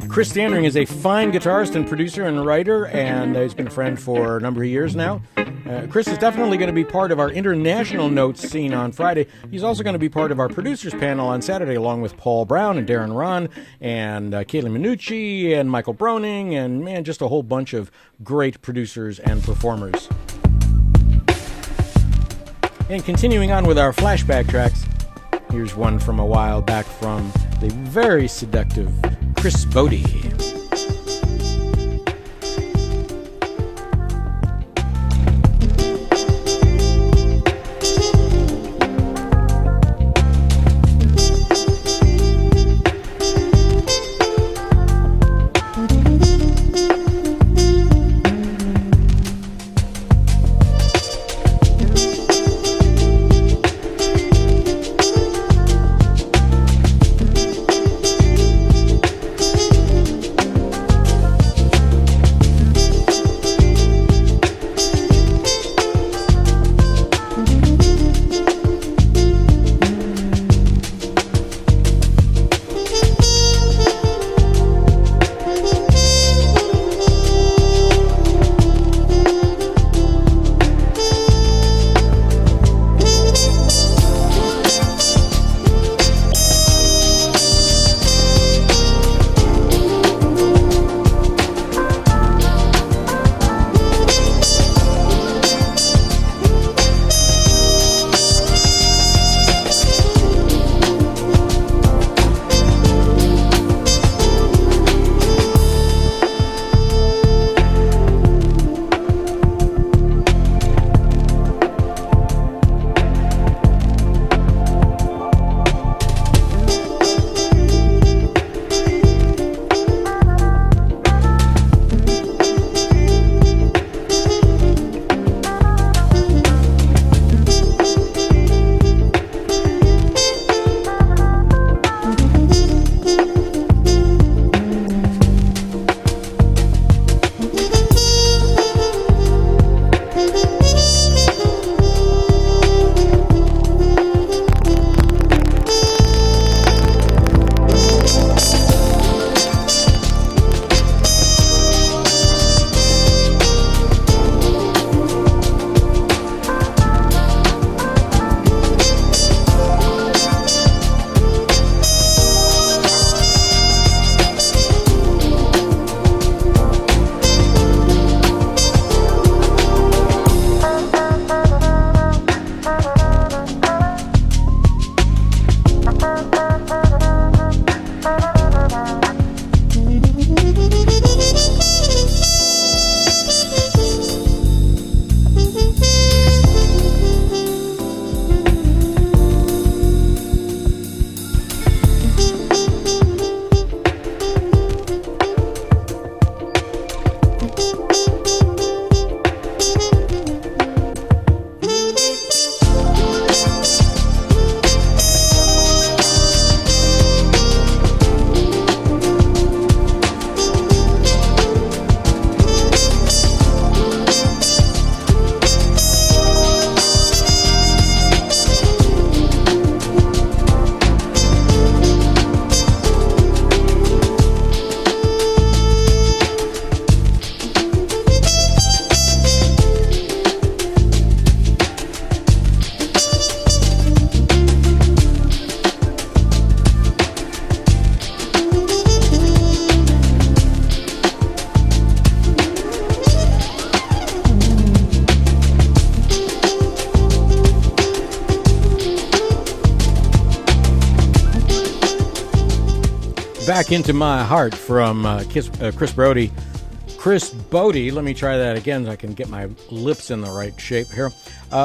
Chris Standring is a fine guitarist and producer and writer, and he's been a friend for a number of years now. Chris is definitely going to be part of our international notes scene on Friday. He's also going to be part of our producers panel on Saturday, along with Paul Brown and Darren Ron and Kaylee Minucci and Michael Broning and, man, just a whole bunch of great producers and performers. And continuing on with our flashback tracks, here's one from a while back from the very seductive Chris Bodie. Back Into My Heart from Chris Brody. Chris Bodie, let me try that again so I can get my lips in the right shape here.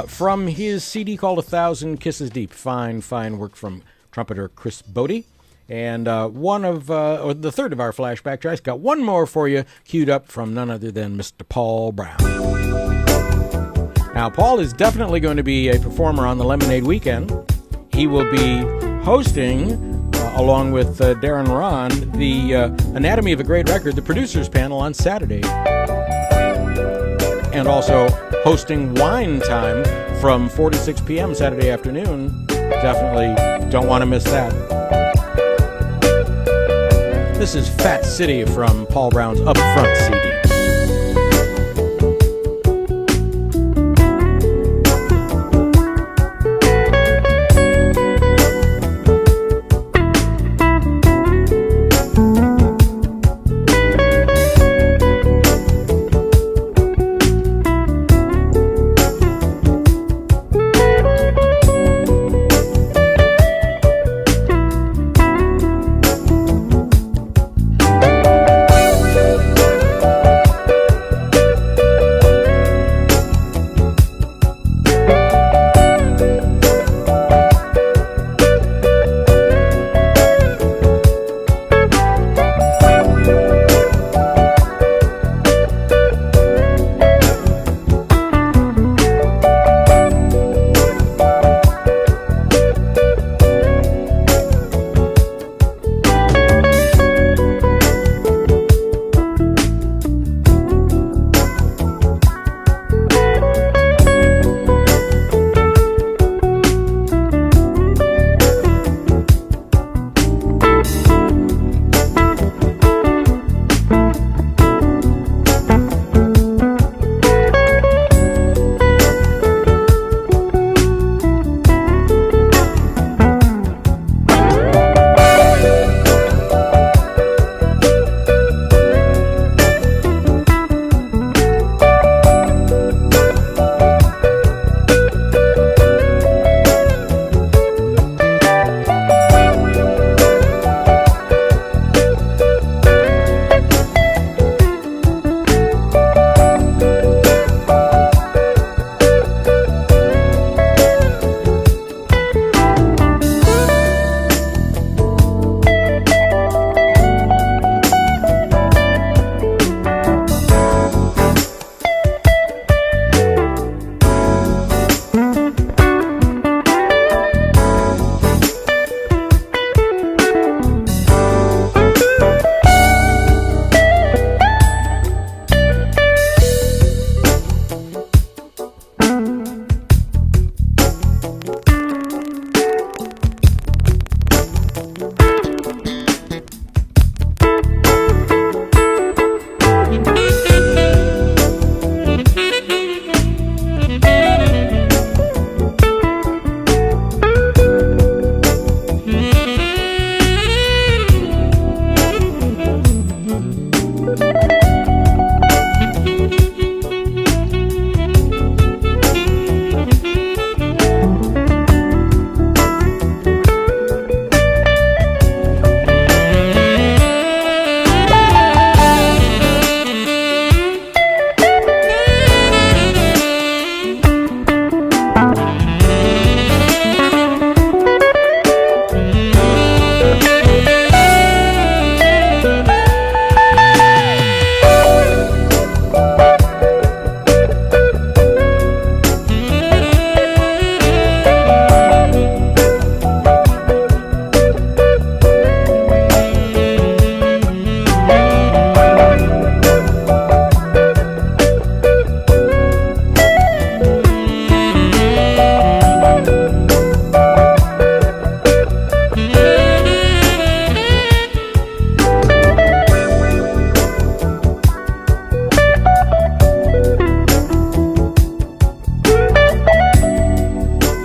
From his CD called 1,000 Kisses Deep. Fine work from trumpeter Chris Bodie. And the third of our flashback tracks. Got one more for you queued up from none other than Mr. Paul Brown. Now, Paul is definitely going to be a performer on the Lemonade Weekend. He will be hosting, along with Darren Ron, the Anatomy of a Great Record, the producers panel on Saturday. And also hosting Wine Time from 4 to 6 p.m. Saturday afternoon. Definitely don't want to miss that. This is Fat City from Paul Brown's Upfront CD.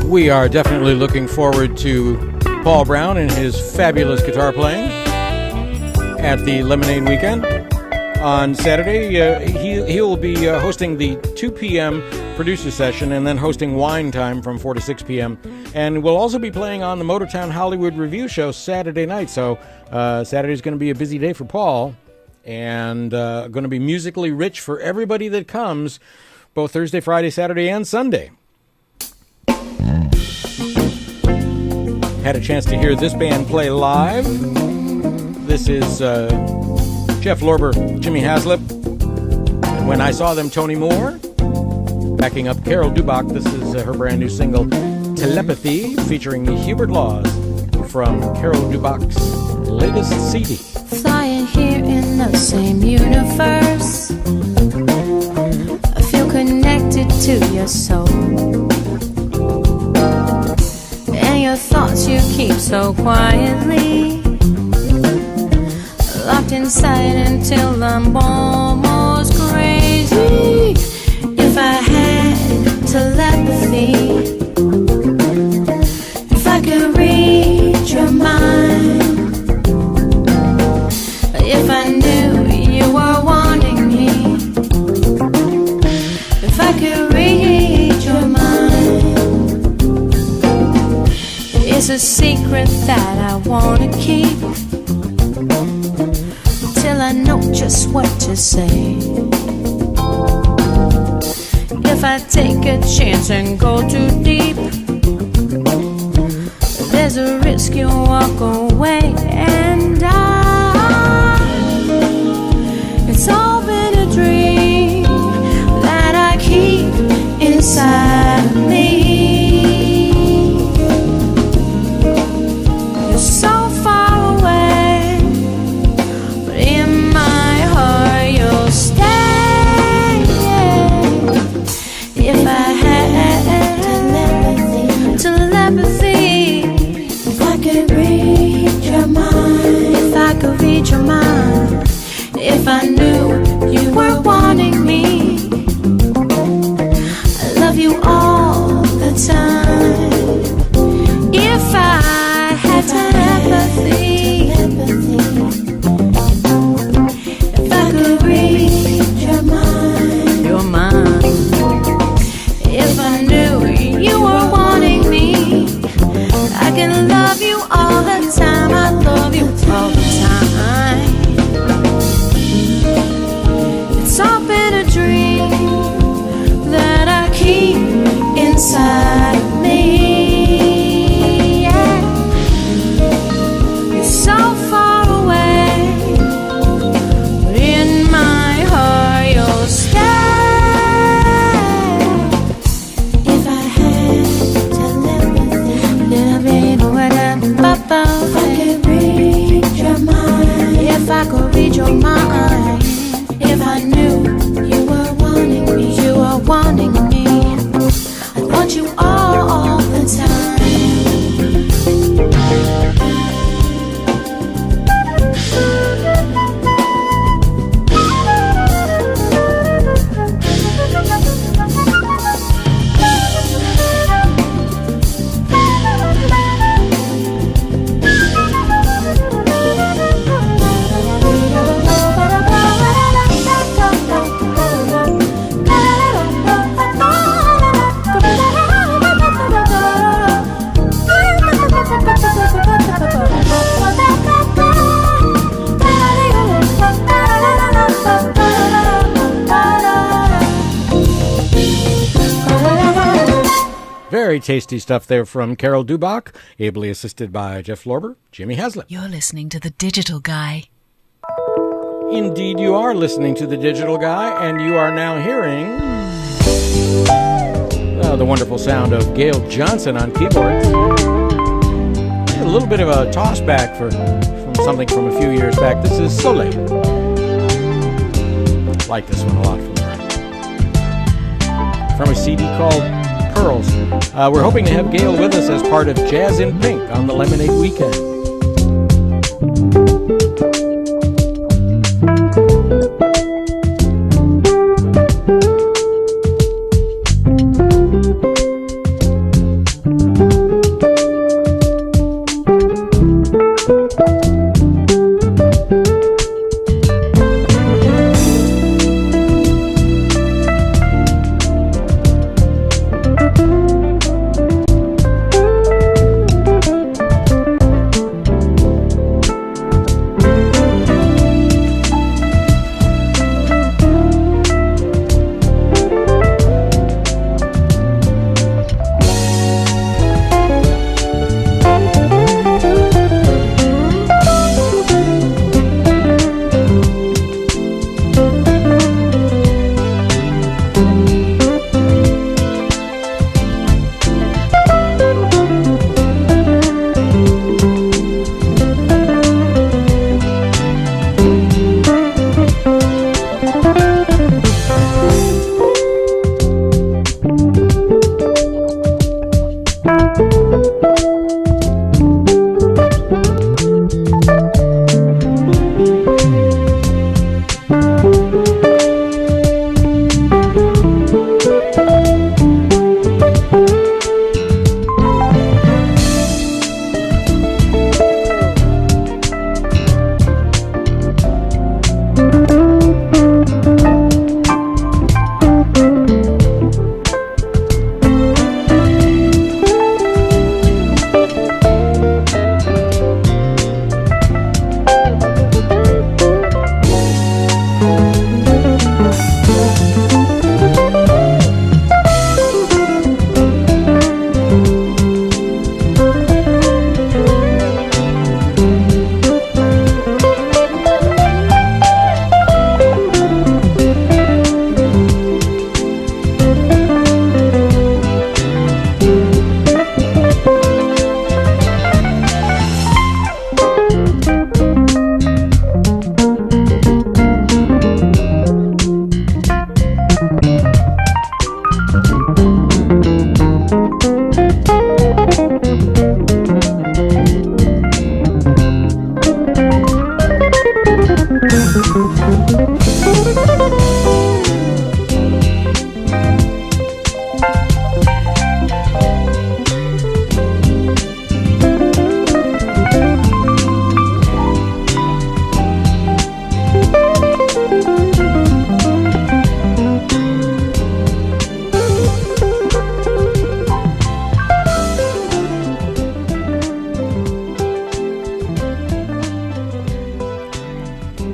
We are definitely looking forward to Paul Brown and his fabulous guitar playing at the Lemonade Weekend. on Saturday. He'll be hosting the 2 p.m. producer session and then hosting Wine Time from 4 to 6 p.m. And we'll also be playing on the Motortown Hollywood Review Show Saturday night. So Saturday's going to be a busy day for Paul and going to be musically rich for everybody that comes, both Thursday, Friday, Saturday, and Sunday. Had a chance to hear this band play live. This is Jeff Lorber, Jimmy Haslip. When I Saw Them, Tony Moore. Backing up Carol Dubach, this is her brand new single, Telepathy, featuring Hubert Laws from Carol Dubach's latest CD. Flying here in the same universe, I feel connected to your soul. And your thoughts you keep so quietly, locked inside until I'm almost crazy. If I had telepathy, if I could read your mind, if I knew you were wanting me, if I could read your mind, it's a secret that I wanna keep till I know just what to say. If I take a chance and go too deep, there's a risk you walk away and it's all been a dream that I keep inside of me. You're so far away, but in my heart you'll stay. If I had telepathy, if I could read your mind, if I could read your mind, if I knew you were wanting me, I love you all the time. If I had telepathy, if I could read your mind, if I knew you were wanting me, I can love you all the time. I love you all the time. It's all been a dream that I keep inside of me. Yeah. You're so far away, but in my heart you'll stay. If I had telepathy, if I could read your mind, if I could read your mind, if I knew you were wanting me, you were wanting me, I want you all the time. Very tasty stuff there from Carol Dubach, ably assisted by Jeff Lorber, Jimmy Haslip. You're listening to The Digital Guy. Indeed, you are listening to The Digital Guy, and you are now hearing the wonderful sound of Gail Johnson on keyboards. A little bit of a toss back from something from a few years back. This is Soleil. I like this one a lot from her. From a CD called Pearls. We're hoping to have Gail with us as part of Jazz in Pink on the Lemonade Weekend.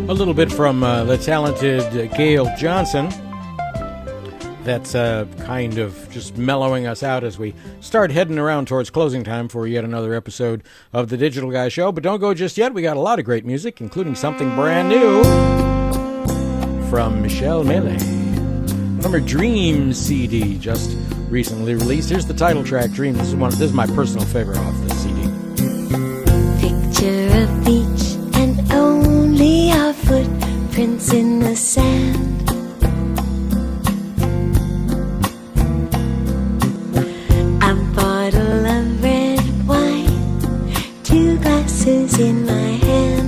A little bit from the talented Gail Johnson. That's kind of just mellowing us out as we start heading around towards closing time for yet another episode of the Digital Guy Show. But don't go just yet. We got a lot of great music, including something brand new from Michelle Mele from her Dream CD, just recently released. Here's the title track, Dream. This is my personal favorite off this CD. Picture a beach and only our footprints in the sand. A bottle of red wine, 2 glasses in my hand.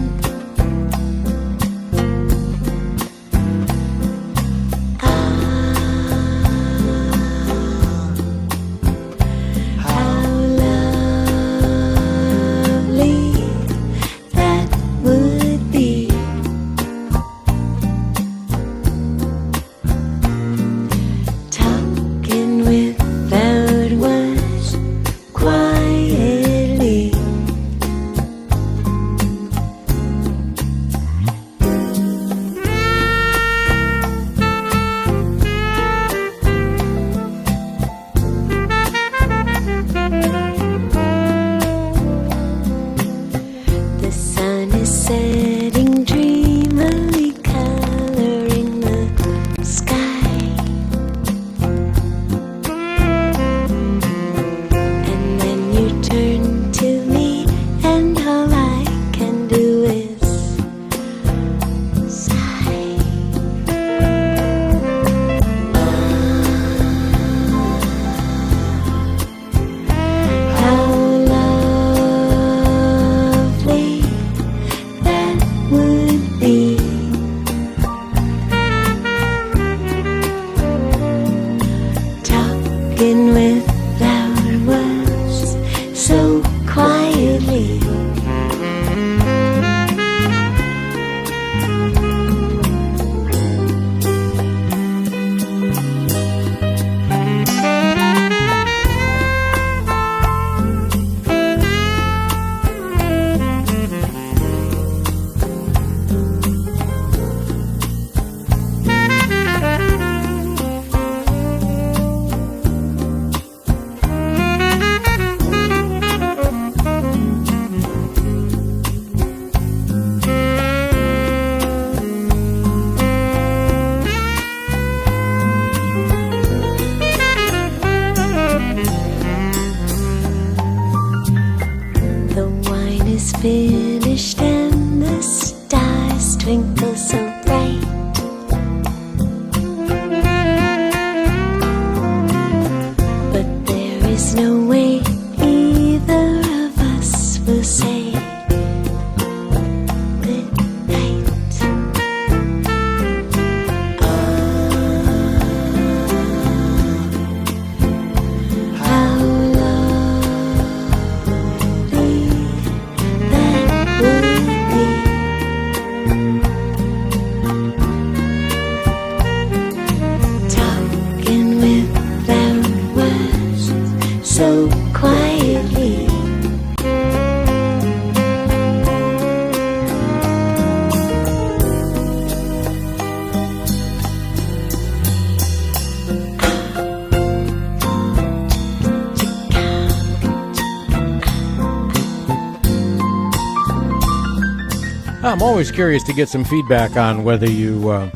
Finished and the stars twinkle so bright. But there is no way either of us will say good night. How so quietly. I'm always curious to get some feedback on whether you are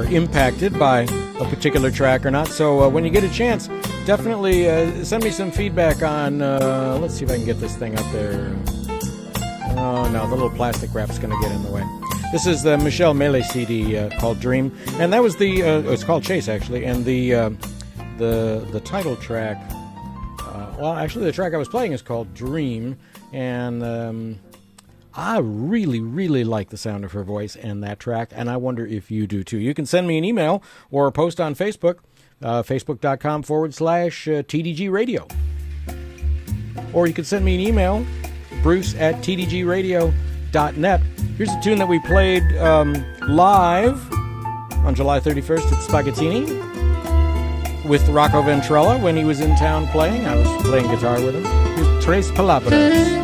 impacted by a particular track or not. So when you get a chance, definitely send me some feedback on, let's see if I can get this thing up there. Oh no, the little plastic wrap's going to get in the way. This is the Michelle Mele CD called Dream, and that was the, it's called Chase actually, and the title track, well actually the track I was playing is called Dream, and I really, really like the sound of her voice and that track, and I wonder if you do too. You can send me an email or a post on Facebook, facebook.com/TDG Radio. Or you can send me an email, bruce@tdgradio.net. Here's a tune that we played live on July 31st at Spaghettini with Rocco Ventrella when he was in town playing. I was playing guitar with him. Here's Tres Palabras.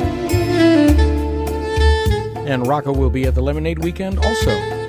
And Rocco will be at the Lemonade Weekend also.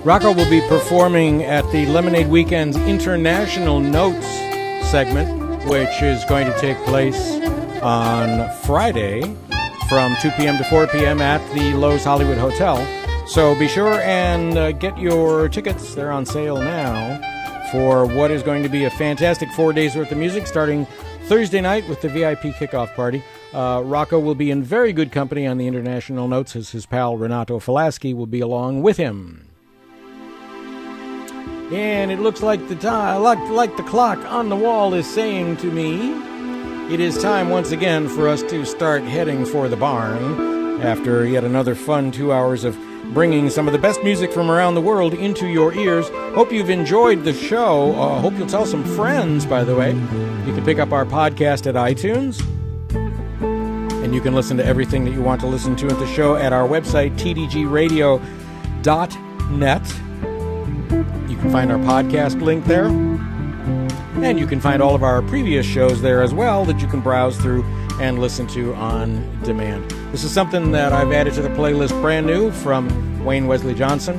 Rocco will be performing at the Lemonade Weekend's International Notes segment, which is going to take place on Friday from 2 p.m. to 4 p.m. at the Lowe's Hollywood Hotel. So be sure and get your tickets. They're on sale now for what is going to be a fantastic 4 days worth of music starting Thursday night with the VIP kickoff party. Rocco will be in very good company on the International Notes as his pal Renato Falaschi will be along with him. And it looks like the time, like the clock on the wall is saying to me, it is time once again for us to start heading for the barn after yet another fun 2 hours of bringing some of the best music from around the world into your ears. Hope you've enjoyed the show. Hope you'll tell some friends, by the way. You can pick up our podcast at iTunes. And you can listen to everything that you want to listen to at the show at our website, tdgradio.net. You can find our podcast link there. And you can find all of our previous shows there as well that you can browse through and listen to on demand. This is something that I've added to the playlist brand new from Wayne Wesley Johnson,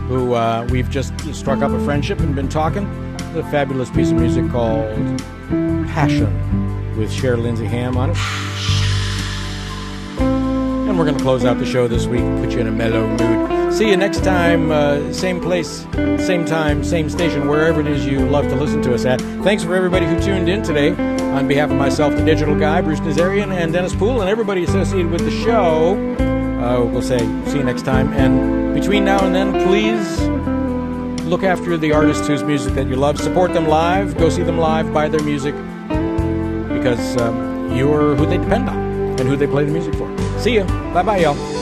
who we've just struck up a friendship and been talking. It's a fabulous piece of music called Passion with Cher Lindsay Ham on it. And we're going to close out the show this week, put you in a mellow mood. See you next time, same place, same time, same station, wherever it is you love to listen to us at. Thanks for everybody who tuned in today. On behalf of myself, the Digital Guy, Bruce Nazarian, and Dennis Poole, and everybody associated with the show, we'll say see you next time. And between now and then, please look after the artists whose music that you love. Support them live. Go see them live. Buy their music. because you're who they depend on and who they play the music for. See ya. Bye-bye, y'all.